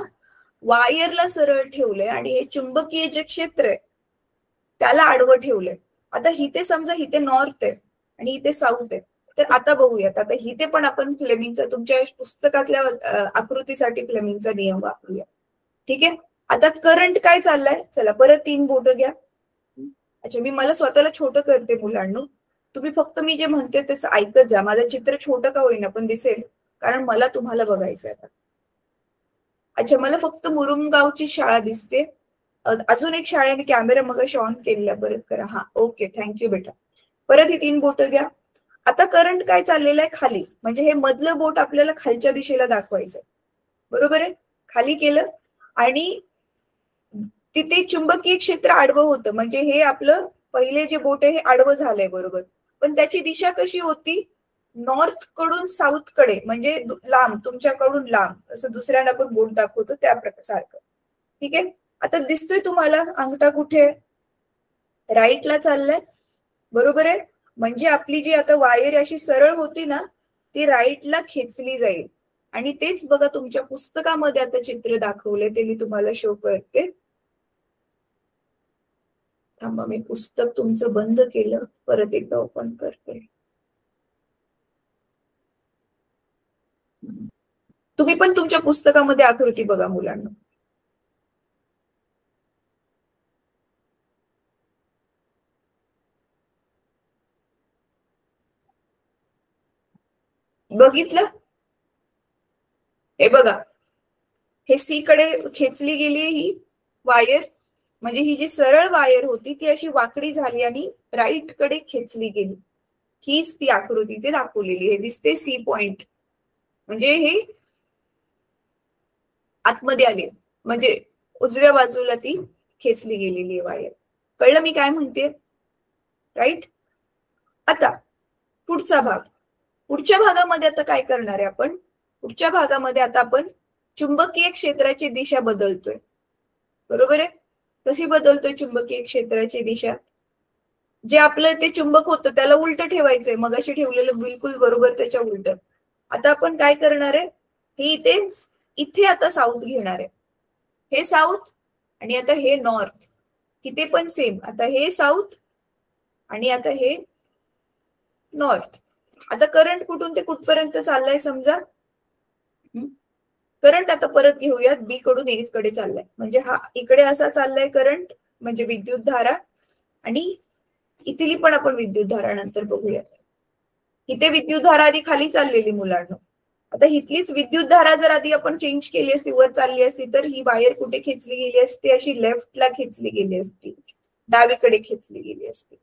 वायरला सरळ ठेवलंय आणि हे चुंबकीय जे क्षेत्र आहे त्याला आडवं ठेवलंय. आता इथे समजा इथे नॉर्थ आहे आणि इथे साऊथ आहे. तर आता बघूयात, आता इथे पण आपण फ्लेमिंगचा, तुमच्या पुस्तकातल्या आकृतीसाठी फ्लेमिंगचा नियम वापरूया. ठीक आहे. आता करंट काय चाललाय, चला परत 3 बोटं घ्या. अच्छा, मी मला स्वतःला छोटं करते मुलांना, तुम्ही फक्त मी जे म्हणते तसं ऐकत जा. माझं चित्र छोटं का होईना पण दिसेल, कारण मला तुम्हाला बघायचंय आता. अच्छा, मला फक्त मुरुमगावची शाळा दिसते. अजून एक शाळेने कॅमेरा मगाशी ऑन केलेला, परत करा. हा, ओके, थँक्यू बेटा. परत ही 3 बोटं घ्या. आता करंट काय चाललेलं आहे, खाली. म्हणजे हे मधलं बोट आपल्याला खालच्या दिशेला दाखवायचंय, बरोबर आहे. खाली केलं आणि तिथे चुंबकीय क्षेत्र आडवं होतं, म्हणजे हे आपलं पहिले जे बोट आहे हे आडवं झालंय, बरोबर. पण त्याची दिशा कशी होती, नॉर्थ कडून साऊथ कडे, म्हणजे लांब, तुमच्याकडून लांब, असं दुसऱ्यांना पण बोट दाखवतो त्या प्रकारसारखं. ठीक आहे. आता दिसतोय तुम्हाला अंगठा कुठे, राईटला चाललाय, बरोबर आहे. म्हणजे आपली जी आता वायर अशी सरळ होती ना, ती राईटला खेचली जाईल. आणि तेच बघा तुमच्या पुस्तकामध्ये आता चित्र दाखवले ते मी तुम्हाला शो करते. थांबा, मी पुस्तक तुमचं बंद केलं, परत एकदा ओपन करते. तुम्ही पण तुमच्या पुस्तकामध्ये आकृती बघा मुलांना. बघितलं, हे बघा, हे सी कडे खेचली गेली ही वायर. म्हणजे ही जी सरळ वायर होती ती अशी वाकडी झाली आणि राईट कडे खेचली गेली. हीच ती आकृती ते दाखवलेली. हे दिसते सी पॉइंट, म्हणजे हे आतमध्ये आली, म्हणजे उजव्या बाजूला ती खेचली गेलेली वायर. कळलं मी काय म्हणते, राईट. आता पुढचा भाग, पुढच्या भागामध्ये आता काय करणार आहे आपण, पुढच्या भागामध्ये आता आपण चुंबकीय क्षेत्राची दिशा बदलतोय, बरोबर आहे. कशी बदलतोय चुंबकीय क्षेत्राची दिशा, जे आपलं ते चुंबक होतं त्याला उलट ठेवायचंय, मगाशी ठेवलेलं बिलकुल बरोबर त्याच्या उलट. आता आपण काय करणार आहे, हे इथे आता साऊथ घेणार आहे, हे साऊथ आणि आता हे नॉर्थ. इथे पण सेम, आता हे साऊथ आणि आता हे नॉर्थ. आता करंट कुठून ते कुठपर्यंत चाललाय समजा, करंट आता परत घेऊयात, बी कडून ए कडे चाललाय, म्हणजे हा इकडे असा चाललाय करंट, म्हणजे विद्युत धारा. आणि इथली पण आपण विद्युत धारा नंतर बघूयात. इथे विद्युत धारा आधी खाली चाललेली मुलांना, आता इथलीच विद्युत धारा जर आधी आपण चेंज केली असती, वर चालली असती, तर ही वायर कुठे खेचली गेली असती, अशी लेफ्टला खेचली गेली असती, डावीकडे खेचली गेली असती.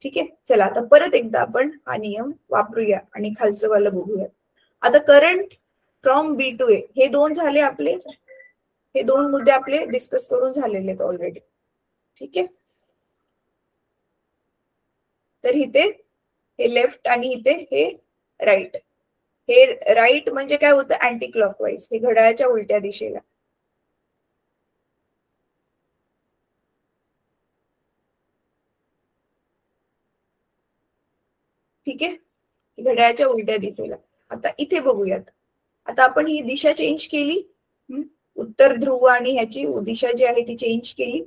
ठीक आहे. चला आता परत एकदा आपण हा नियम वापरूया आणि खालचं वाला बघूया. आता करंट फ्रॉम बी टू ए, हे 2 झाले आपले, हे 2 मुद्दे आपले डिस्कस करून झालेले आहेत ऑलरेडी. ठीक आहे. तर इथे हे लेफ्ट आणि इथे हे राईट. हे राईट म्हणजे काय होतं, अँटी क्लॉकवाईज, हे घड्याळाच्या उलट्या दिशेला. ठीक आहे, घड्याळाच्या उलट्या दिशेला. आता इथे बघूयात. आता आपण ही दिशा चेंज केली, उत्तर ध्रुव आणि ह्याची दिशा जी आहे ती चेंज केली.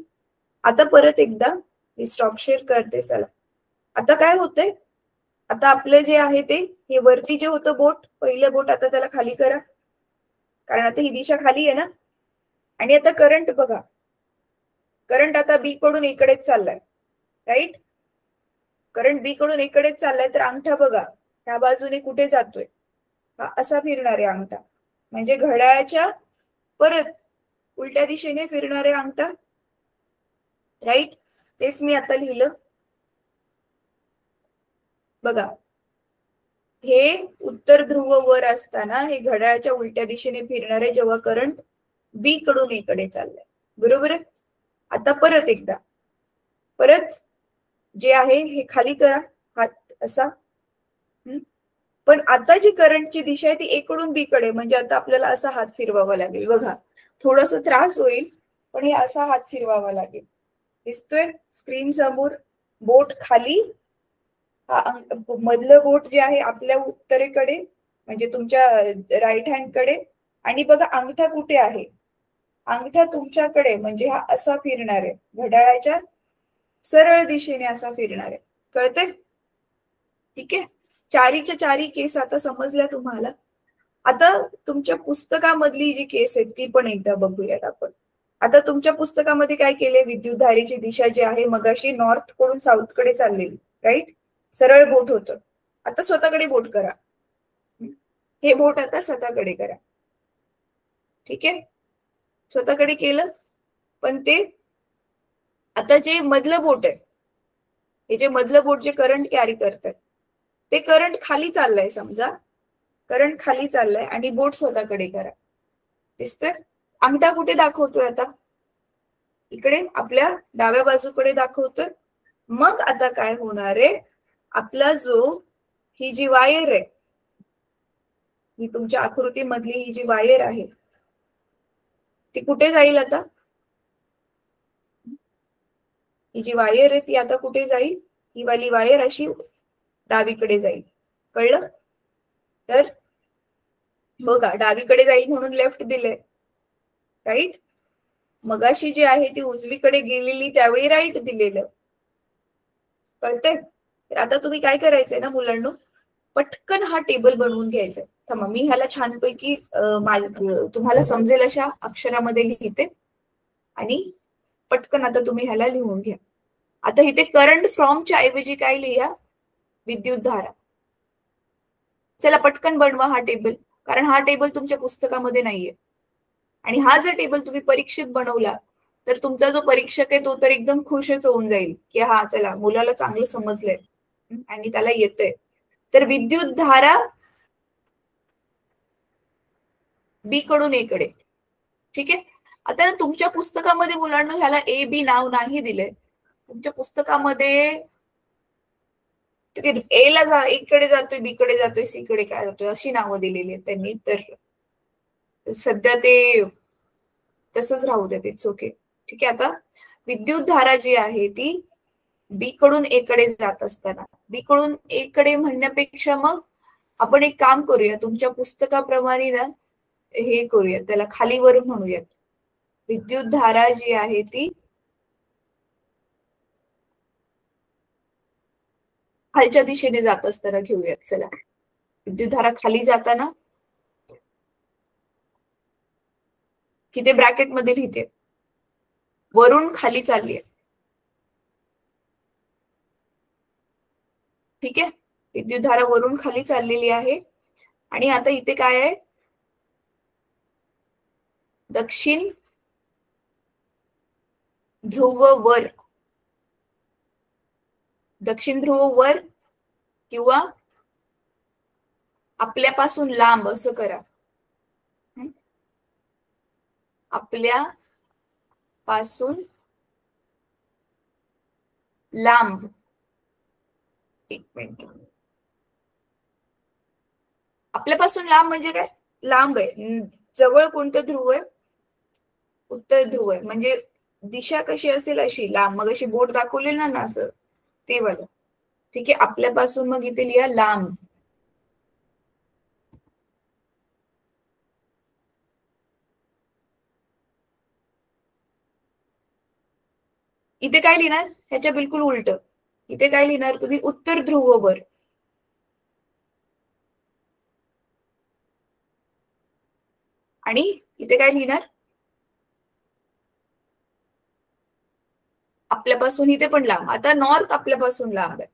आता परत एकदा मी स्टॉप शेअर करते. चला आता काय होतंय, आता आपलं जे आहे ते हे वरती जे होतं बोट, पहिलं बोट आता त्याला खाली करा, कारण आता ही दिशा खाली आहे ना. आणि आता करंट बघा, करंट आता बी कडून इकडेच चाललाय, राईट. करंट बी कडून इकडेच चाललाय, तर अंगठा बघा ह्या बाजूने कुठे जातोय, हा असा फिरणारे अंगठा, म्हणजे घड्याळाच्या परत उलट्या दिशेने फिरणारे अंगठा, राईट. तेच मी आता लिहिलं बघा. हे उत्तर ध्रुव वर असताना हे घड्याळाच्या उलट्या दिशेने फिरणारे जेव्हा करंट बी कडून इकडे चाललंय, बरोबर आहे. आता परत एकदा, परत जे आहे हे खाली करा, हात असा. पण आता जी करंटची दिशा आहे ती ए कडून बी कडे, म्हणजे आता आपल्याला असा हात फिरवावा लागेल बघा. थोडस त्रास होईल, पण हे असा हात फिरवावा लागेल. दिसतोय स्क्रीन समोर, बोट खाली, मधलं बोट जे आहे आपल्या उत्तरेकडे म्हणजे तुमच्या राईट हँड कडे, आणि बघा अंगठा कुठे आहे, अंगठा तुमच्याकडे, म्हणजे हा असा फिरणार आहे, घड्याळाच्या सरळ दिशेने असा फिरणार आहे. कळते? ठीक आहे, चारीच्या चारी केस आता समजल्या तुम्हाला. आता तुमच्या पुस्तकामधली जी केस आहे ती पण एकदा बघूयात आपण. आता तुमच्या पुस्तकामध्ये काय केले, विद्युतधारेची दिशा जी आहे मगाशी नॉर्थ कडून साऊथ कडे चाललेली, राईट. सरळ बोट होतं, आता स्वतःकडे बोट करा, हे बोट आता स्वतःकडे करा. ठीक आहे, स्वतःकडे केलं. पण ते आता जे मधलं बोट आहे, हे जे मधलं बोट जे करंट कॅरी करतात, ते करंट खाली चाललंय, समजा करंट खाली चाललंय आणि बोट स्वतःकडे करा. दिसतोय अंगठा कुठे दाखवतोय, आता इकडे आपल्या डाव्या बाजूकडे दाखवतोय. मग आता काय होणार आहे, आपला जो ही जी वायर आहे, ही तुमच्या आकृतीमधली ही जी वायर आहे ती कुठे जाईल, आता ही जी वायर आहे ती आता कुठे जाईल, ही वाली वायर अशी डावीकडे जाईल. कळलं? तर बघा डावीकडे जाईल म्हणून लेफ्ट दिले, राईट. मगाशी जी आहे ती उजवीकडे गेलेली त्यावेळी राईट दिलेलं. कळतंय? तर आता तुम्ही काय करायचंय ना मुलांनो, पटकन हा टेबल बनवून घ्यायचा. थांबा मी ह्याला छानपैकी तुम्हाला समजेल अशा अक्षरामध्ये लिहिते आणि पटकन आता तुम्ही ह्याला लिहून घ्या. आता इथे करंट फ्रॉमच्या ऐवजी काय लिहा, विद्युत धारा. चला पटकन बनवा हा टेबल, कारण हा टेबल तुमच्या पुस्तकामध्ये नाहीये. आणि हा जर टेबल तुम्ही परीक्षेत बनवला तर तुमचा जो परीक्षक आहे तो तर एकदम खुशच होऊन जाईल की हा चला मुलाला चांगलं समजलंय आणि त्याला येतंय. तर विद्युत धारा बी कडून ए कडे. ठीक आहे, आता तुमच्या पुस्तकामध्ये मुलांना ह्याला ए बी नाव नाही दिलंय. तुमच्या पुस्तकामध्ये ए ला इकडे जातोय, बी कडे जातोय, सी कडे काय जातोय अशी नावं दिलेली आहेत त्यांनी. तर सध्या ते तसंच राहू देत, इट्स ओके. ठीक आहे, आता विद्युत धारा जी आहे ती बी कडून ए कडे जात असताना, बी कडून ए कडे म्हणण्यापेक्षा मग आपण एक काम करूया, तुमच्या पुस्तकाप्रमाणे ना हे करूया, त्याला खाली वरून म्हणूयात. विद्युत धारा जी आहे ती खालच्या दिशेने जात असताना घेऊयात. चला विद्युत धारा खाली जाताना किती ब्रॅकेट मध्ये लिहिते, वरून खाली चालली आहे. ठीक आहे, विद्युत धारा वरून खाली चाललेली आहे. आणि आता इथे काय आहे, दक्षिण ध्रुव वर, दक्षिण ध्रुव वर किंवा आपल्यापासून लांब असं करा. आपल्या पासून लांब, एक मिनिट आपल्यापासून लांब म्हणजे काय? लांब आहे. जवळ कोणतं ध्रुव आहे? उत्तर ध्रुव आहे. म्हणजे दिशा कशी असेल अशी लांब. मग अशी बोट दाखवली ना असं, ते वालं. ठीक आहे. आपल्यापासून मग इथे लिहा लांब. इथे काय लिहिणार? ह्याच्या बिलकुल उलट. इथे काय लिहिणार तुम्ही? उत्तर ध्रुववर. आणि इथे काय लिहिणार? आपल्यापासून इथे पण लांब. आता नॉर्थ आपल्यापासून लांब आहे.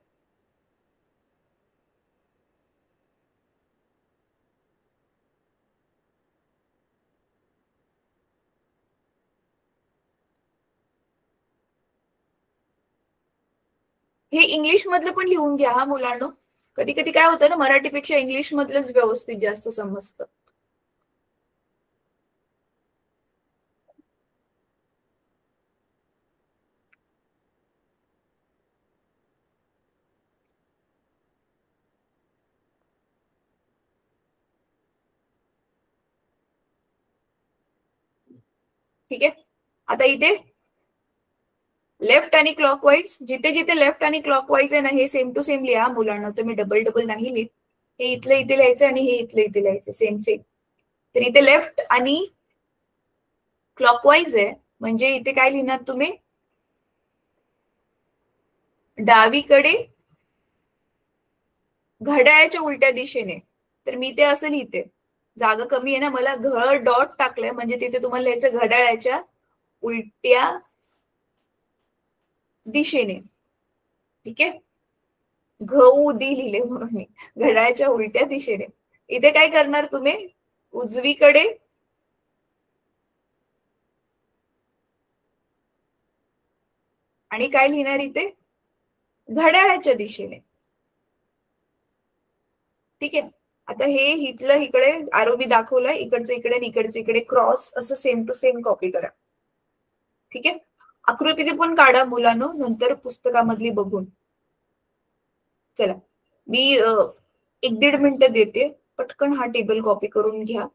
हे इंग्लिश मधलं पण लिहून घ्या हा मुलांनो. कधी कधी काय होतं ना, मराठीपेक्षा इंग्लिश मधलंच व्यवस्थित जास्त समजतं. ठीक आहे. आता इथे लेफ्ट आणि क्लॉकवाईज, जिथे जिथे लेफ्ट आणि क्लॉकवाईज आहे ना, हे सेम टू सेम लिहा मुलांना. तुम्ही डबल डबल नाही लिहित. हे इथलं इथे लिहायचं आणि हे इथलं इथे लिहायचं सेम सेम. तर इथे लेफ्ट आणि क्लॉकवाईज आहे, म्हणजे इथे काय लिहिणार तुम्ही? डावीकडे घड्याळाच्या उलट्या दिशेने. तर मी ते असं लिहिते. जागा कमी आहे ना, मला डॉट टाकलंय, म्हणजे तिथे तुम्हाला लिहायचं घड्याळाच्या उलट्या दिशेने. ठीक आहे. दी लिहिले म्हणून मी घड्याळाच्या उलट्या दिशेने. इथे काय करणार तुम्ही? उजवीकडे आणि काय लिहिणार इथे? घड्याळाच्या दिशेने. ठीक आहे. आता हे इथलं इकडे आरोबी दाखवलंय, इकडचं इकडे आणि इकडचं इकडे क्रॉस, असं सेम टू सेम कॉपी करा. ठीक आहे. आकृती पण काढा मुलांनो, नंतर पुस्तकामधली बघून. चला, मी 1-1.5 मिनिटं देते. पटकन हा टेबल कॉपी करून घ्या.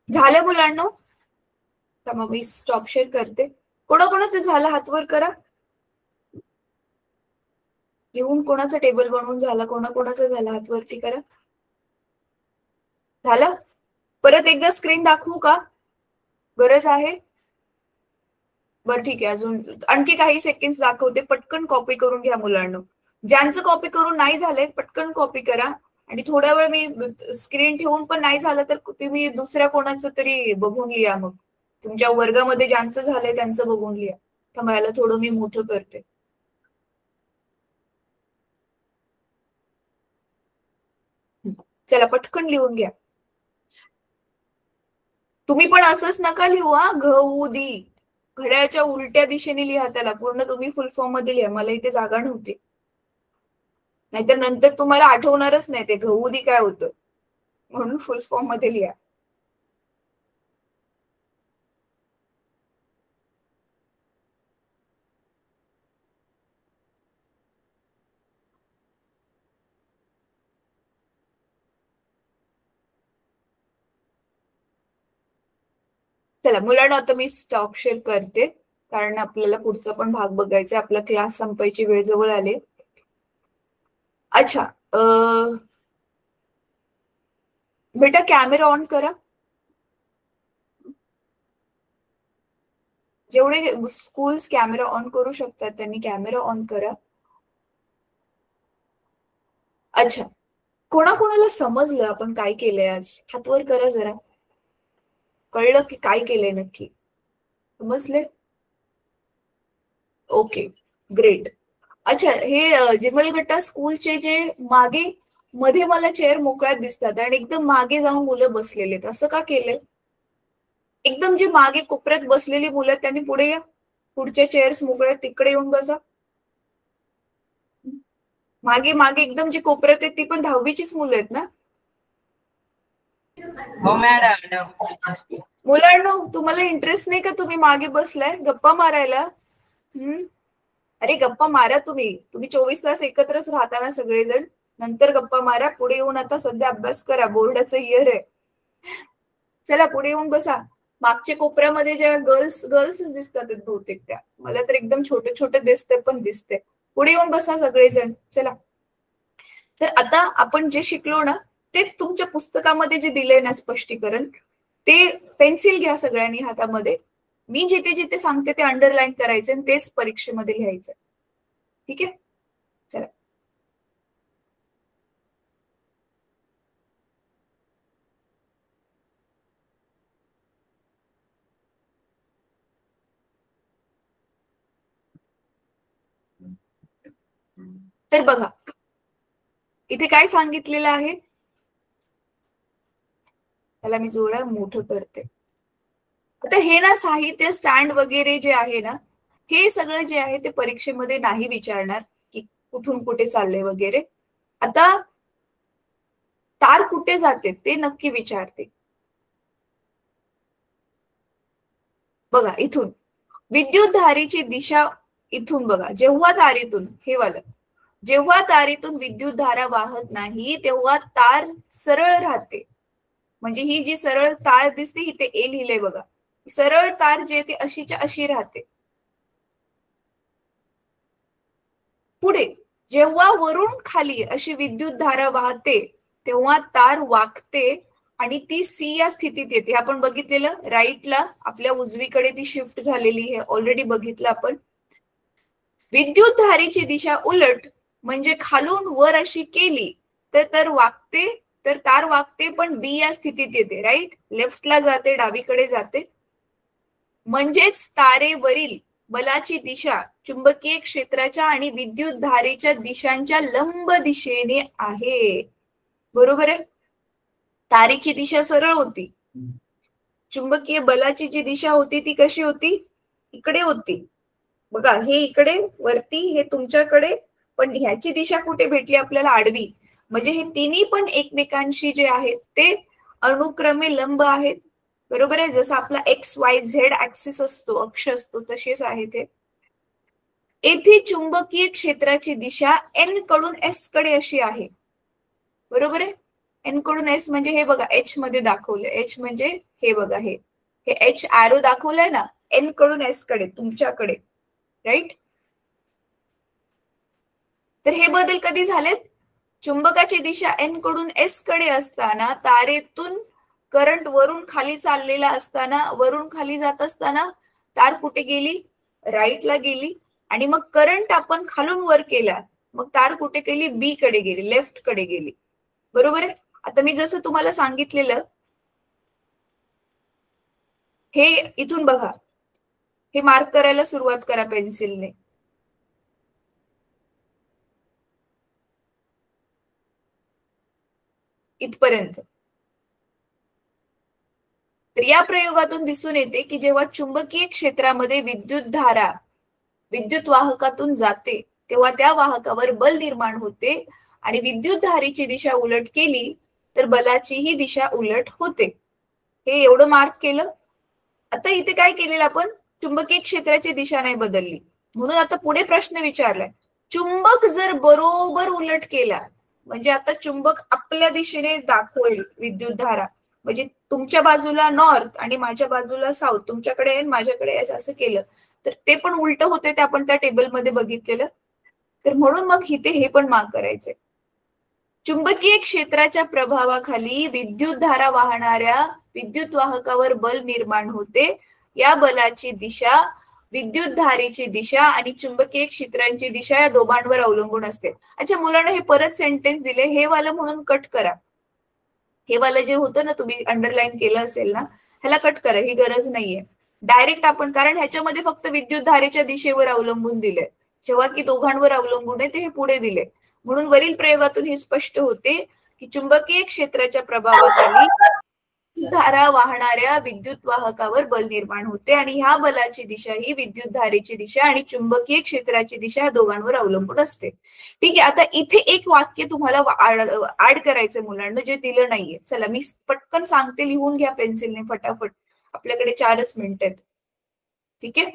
झालं मुलांनो? तर मग मी स्टॉप शेअर करते. कोणाकोणाचं झालं हात वर करा. लिहून कोणाचं टेबल बनवून झाला, कोणाकोणाचं झालं हात वरती करा. झालं? परत एकदा स्क्रीन दाखवू का? गरज आहे? बरं ठीक आहे. अजून आणखी काही सेकंड दाखवते. पटकन कॉपी करून घ्या मुलांना. ज्यांचं कॉपी करून नाही झालंय पटकन कॉपी करा. आणि थोड्या वेळ मी स्क्रीन ठेवून पण नाही झालं तर तुम्ही दुसऱ्या कोणाचं तरी बघून लिहा. मग तुमच्या वर्गामध्ये ज्यांचं झालंय त्यांचं बघून लिहा. तर मला थोडं मी मोठं करते. चला पटकन लिहून घ्या. तुम्ही पण असंच नका लिहू हा. दी घड्याळाच्या उलट्या दिशेने लिहा त्याला. पूर्ण तुम्ही फुल फॉर्म मध्ये लिहा. मला इथे जागा नव्हती. नाहीतर नंतर तुम्हाला आठवणारच नाही ते दी काय होतं. म्हणून फुल फॉर्म मध्ये लिहा. चला मुलांना आता मी स्टॉप शेअर करते, कारण आपल्याला पुढचा पण भाग बघायचा, आपला क्लास संपायची वेळ जवळ आली. अच्छा, बेटा कॅमेरा ऑन करा. जेवढे स्कूल्स कॅमेरा ऑन करू शकतात त्यांनी कॅमेरा ऑन करा. अच्छा, कोणाकोणाला समजलं आपण काय केलंय आज? हात वर करा जरा. कळलं की काय केलंय नक्की? समजले? Okay, great. अच्छा, हे जिमलगट्टा स्कूलचे जे मागे मध्ये मला चेअर मोकळ्यात दिसतात आणि एकदम मागे जाऊन मुलं बसलेले आहेत, असं का केलंय? एकदम जे मागे कोपऱ्यात बसलेली मुलं त्यांनी पुढे या, पुढच्या चेअर्स मोकळ्यात तिकडे येऊन बसा. मागे मागे एकदम जे कोपऱ्यात आहेत ती पण 10वीचीच मुलं आहेत ना? हो मॅडम. मुलांनो, तुम्हाला इंटरेस्ट नाही का तुम्ही मागे बसलाय गप्पा मारायला? अरे गप्पा मारा तुम्ही 24 तास एकत्रच राहता ना सगळेजण, नंतर गप्पा मारा. पुढे येऊन आता सध्या अभ्यास करा, बोर्डाचं इयर आहे. चला पुढे येऊन बसा. मागच्या कोपऱ्यामध्ये ज्या गर्ल्स दिसतात बहुतेक, त्या मला तर एकदम छोटे छोटे दिसते पण दिसते. पुढे येऊन बसा सगळेजण. चला, तर आता आपण जे शिकलो ना तेच तुमच्या पुस्तकामध्ये जे दिलंय ना स्पष्टीकरण, ते पेन्सिल घ्या सगळ्यांनी हातामध्ये. मी जिथे जिथे सांगते ते अंडरलाईन करायचं आणि तेच परीक्षेमध्ये लिहायचं. ठीक आहे, चला. तर बघा इथे काय सांगितलेलं आहे, त्याला मी जोडा मोठं करते. आता हे ना साहित्य स्टँड वगैरे जे आहे ना, हे सगळं जे आहे ते परीक्षेमध्ये नाही विचारणार की कुठून कुठे चालले वगैरे. आता तार कुठे जाते ते नक्की विचारते. बघा इथून विद्युत धारेची दिशा इथून बघा, जेव्हा तारेतून हे वाला, जेव्हा तारेतून विद्युत धारा वाहत नाही तेव्हा तार सरळ राहते. म्हणजे ही जी सरळ तार दिसते इथे ए लिहिलंय बघा, सरळ तार जे ते अशीच्या अशी राहते. पुढे जेव्हा वरून खाली अशी विद्युत धारा वाहते तेव्हा तार वाकते आणि ती सी या स्थितीत येते. आपण बघितलेलं राईटला आपल्या उजवीकडे ती शिफ्ट झालेली आहे, ऑलरेडी बघितलं आपण. विद्युत धारेची दिशा उलट म्हणजे खालून वर अशी केली तर वाकते, तर तार वाकते पण बी या स्थितीत येते. राईट, लेफ्टला जाते, डावीकडे जाते. म्हणजेच तारेवरील बलाची दिशा चुंबकीय क्षेत्राच्या आणि विद्युत धारेच्या दिशांच्या लंब दिशेने आहे. बरोबर आहे, तारेची दिशा सरळ होती, चुंबकीय बलाची जी दिशा होती ती कशी होती, इकडे होती. बघा हे इकडे वरती, हे तुमच्याकडे, पण ह्याची दिशा कुठे भेटली आपल्याला, आडवी. म्हणजे हे तिन्ही पण एकमेकांशी जे आहेत ते अनुक्रमे लंब आहेत. बरोबर आहे, जसं आपला XYZ ऍक्सिस असतो, अक्ष असतो, तसेच आहे ते. येथे चुंबकीय क्षेत्राची दिशा N कडून S कडे अशी आहे. बरोबर आहे, N कडून S म्हणजे हे बघा H मध्ये दाखवलंय, H म्हणजे हे बघा, हे H ॲरो दाखवलंय ना, N कडून S कडे, तुमच्याकडे. राईट, तर हे बदल कधी झालेत, चुंबकाची दिशा N कडून S कडे असताना तारेतून करंट वरून खाली चाललेला असताना, वरून खाली जात असताना तार कुठे गेली, राईटला गेली. आणि मग करंट आपण खालून वर केला, मग तार कुठे गेली, बी कडे गेली, लेफ्ट कडे गेली. बरोबर आहे. आता मी जसं तुम्हाला सांगितलेलं, हे इथून बघा, हे मार्क करायला सुरुवात करा पेन्सिलने. इथपर्यंत. तर या प्रयोगातून दिसून येते की जेव्हा चुंबकीय क्षेत्रामध्ये विद्युत धारा विद्युत वाहकातून जाते तेव्हा त्या वाहकावर बल निर्माण होते आणि विद्युत धारेची दिशा उलट केली तर बलाचीही दिशा उलट होते. हे एवढं मार्क केलं. आता इथे काय केलेलं आपण, चुंबकीय क्षेत्राची दिशा नाही बदलली, म्हणून आता पुढे प्रश्न विचारलाय, चुंबक जर बरोबर उलट केला, म्हणजे आता चुंबक आपल्या दिशेने दाखवेल विद्युत धारा, म्हणजे तुमच्या बाजूला नॉर्थ आणि माझ्या बाजूला साऊथ, तुमच्याकडे आहे माझ्याकडे आहे असं केलं तर ते पण उलट होते, ते आपण त्या टेबलमध्ये बघितलेलं. तर म्हणून मग इथे हे पण मार्क करायचंय. चुंबकीय क्षेत्राच्या प्रभावाखाली विद्युत धारा वाहणाऱ्या विद्युत वाहकावर बल निर्माण होते. या बलाची दिशा, विद्युत धारेची दिशा आणि चुंबकीय क्षेत्रांची दिशा या दोघांवर अवलंबून असते. अच्छा मुलांना हे परत सेंटेन्स दिले, हे वाला म्हणून कट करा. हे वाला जे होतं ना, तुम्ही अंडरलाईन केलं असेल ना, ह्याला कट करा, ही गरज नाहीये. डायरेक्ट आपण, कारण ह्याच्यामध्ये फक्त विद्युत धारेच्या दिशेवर अवलंबून दिले, जेव्हा की दोघांवर अवलंबून आहे ते हे पुढे दिले. म्हणून वरील प्रयोगातून हे स्पष्ट होते की चुंबकीय क्षेत्राच्या प्रभावाखाली धारा वाहणाऱ्या विद्युत वाहकावर बल निर्माण होते आणि ह्या बलाची दिशा ही विद्युत धारेची दिशा आणि चुंबकीय क्षेत्राची दिशा या दोघांवर अवलंबून असते. ठीक आहे, आता इथे एक वाक्य तुम्हाला ऍड करायचं मुलांना, जे दिलं नाहीये. चला मी पटकन सांगते, लिहून घ्या पेन्सिलने फटाफट, आपल्याकडे 4च मिनिट आहेत. ठीक आहे,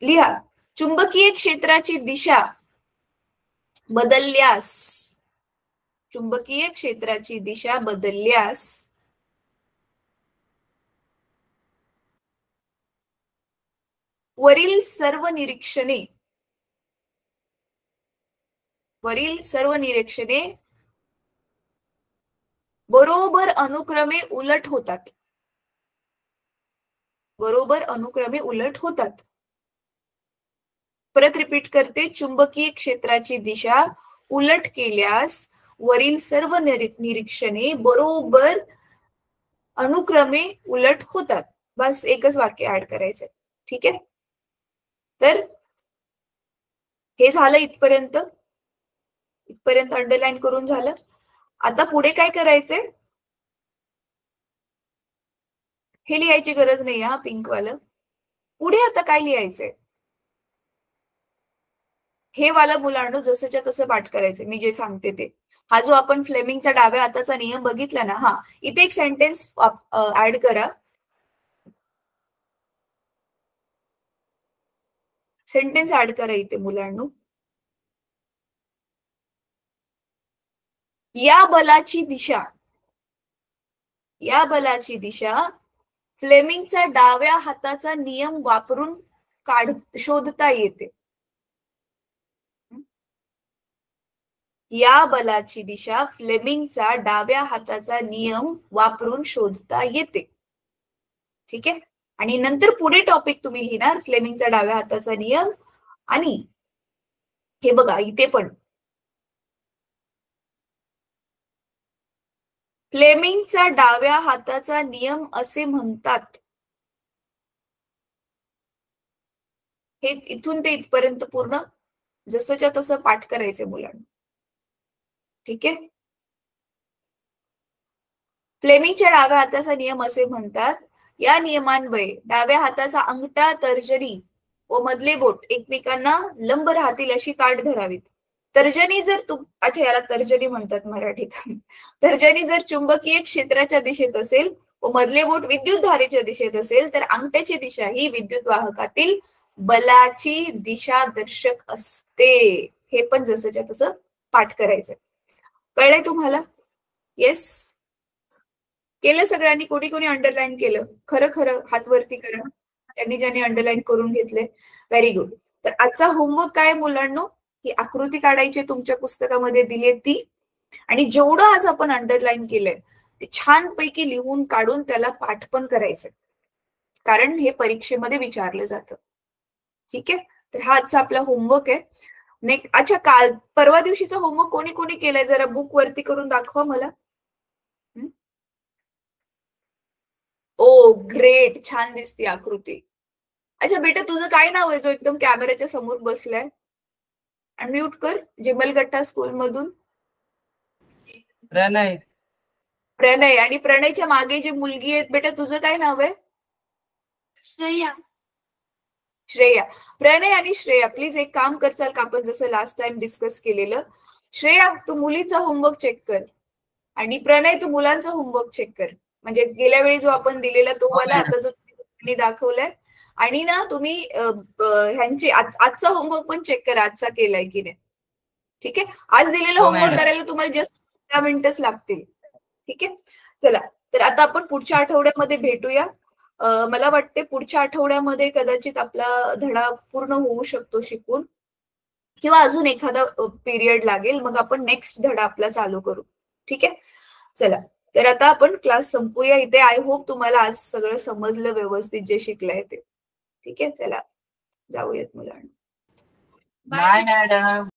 लिहा. चुंबकीय क्षेत्राची दिशा बदलल्यास, चुंबकीय क्षेत्राची दिशा बदलल्यास वरील सर्व निरीक्षणे बरोबर अनुक्रमे उलट होतात. बरोबर अनुक्रमे उलट होतात. परत रिपीट करते, चुंबकीय क्षेत्राची दिशा उलट केल्यास वरील सर्व निरीक्षणे बरोबर अनुक्रमे उलट होतात. बस एकच वाक्य ऍड करायचंय. ठीक आहे, तर हे झालं इथपर्यंत. इथपर्यंत अंडरलाईन करून झालं. आता पुढे काय करायचंय, हे लिहायची गरज नाही हा पिंक वालं. पुढे आता काय लिहायचंय, हे वाला मुलांना जसंच्या तसं पाठ करायचंय, मी जे सांगते ते. हा जो आपण फ्लेमिंगचा डाव्या हाताचा नियम बघितला ना, हा इथे एक सेंटेन्स ऍड करा. सेंटेन्स ऍड करा इथे मुलांना. या बलाची दिशा फ्लेमिंगचा डाव्या हाताचा नियम वापरून शोधता येते. या बलाची दिशा फ्लेमिंगचा डाव्या हाताचा नियम वापरून शोधता येते. ठीक आहे, आणि नंतर पुढे टॉपिक तुम्ही लिहिणार फ्लेमिंगचा डाव्या हाताचा नियम. आणि हे बघा इथे पण फ्लेमिंगचा डाव्या हाताचा नियम असे म्हणतात. हे इथून ते इथपर्यंत पूर्ण जसंच्या तसं पाठ करायचे मुलांना. ठीक आहे, फ्लेमिंगच्या डाव्या हाताचा नियम असे म्हणतात, या नियमान्वये डाव्या हाताचा अंगठा, तर्जनी व मधले बोट एकमेकांना लंब राहतील अशी ताठ धरावीत. तर्जनी जर अच्छा याला तर्जनी म्हणतात मराठीत. तर्जनी जर चुंबकीय क्षेत्राच्या दिशेत असेल व मधले बोट विद्युत धारेच्या दिशेत असेल तर अंगठ्याची दिशा ही विद्युत वाहकातील बलाची दिशा दर्शक असते. हे पण जसंच्या तसं पाठ करायचं. कळलंय तुम्हाला? येस, केलं सगळ्यांनी? कोणी कोणी अंडरलाईन केलं? खरं खरं हात वरती करा, त्यांनी ज्यांनी अंडरलाईन करून घेतले. Very good. तर आजचा होमवर्क काय मुलांनो, ही आकृती काढायची तुमच्या पुस्तकामध्ये दिली आहे ती, आणि जेवढं आज आपण अंडरलाईन केलंय ते छानपैकी लिहून काढून त्याला पाठ पण करायचं, कारण हे परीक्षेमध्ये विचारलं जातं. ठीक आहे, तर हा आजचा आपला होमवर्क आहे. नेक्स्ट, अच्छा काल परवा दिवशीचा होमवर्क कोणी कोणी केलाय जरा बुक वरती करून दाखवा मला. ओ ग्रेट, छान दिसते आकृती. अच्छा बेटा तुझं काय नाव आहे जो एकदम कॅमेऱ्याच्या समोर बसलाय? अनम्यूट कर. जिमलगट्टा स्कूल मधून प्रणय. प्रणय. आणि प्रणयच्या मागे जी मुलगी आहे बेटा, तुझं काय नाव आहे? श्रेया. श्रेया. प्रणय आणि श्रेया प्लीज एक काम करचाल का, आपण जसं लास्ट टाइम डिस्कस केलेलं. श्रेया तू मुलीचा होमवर्क चेक कर आणि प्रणय तू मुलांचा होमवर्क चेक कर. म्हणजे गेल्या वेळी जो आपण दिलेला तो वाला आता जो तुम्ही दाखवलाय. आणि ना तुम्ही ह्यांची आजचा होमवर्क पण चेक करा, आजचा केलाय की नाही. ठीक आहे, आज दिलेला होमवर्क करायला तुम्हाला जस्ट 10 मिनिटच लागतील. ठीक आहे, चला तर आता आपण पुढच्या आठवड्यामध्ये भेटूया. मला वाटते पुढच्या आठवड्यामध्ये कदाचित आपला धडा पूर्ण होऊ शकतो शिकून, किंवा अजून एखादा पिरियड लागेल, मग आपण नेक्स्ट धडा आपला चालू करू. ठीक आहे, चला. तर आता आपण क्लास संपूया इथे. आय होप तुम्हाला आज सगळं समजलं व्यवस्थित जे शिकलंय ते. ठीक आहे, चला जाऊयात मुलांना. Bye madam.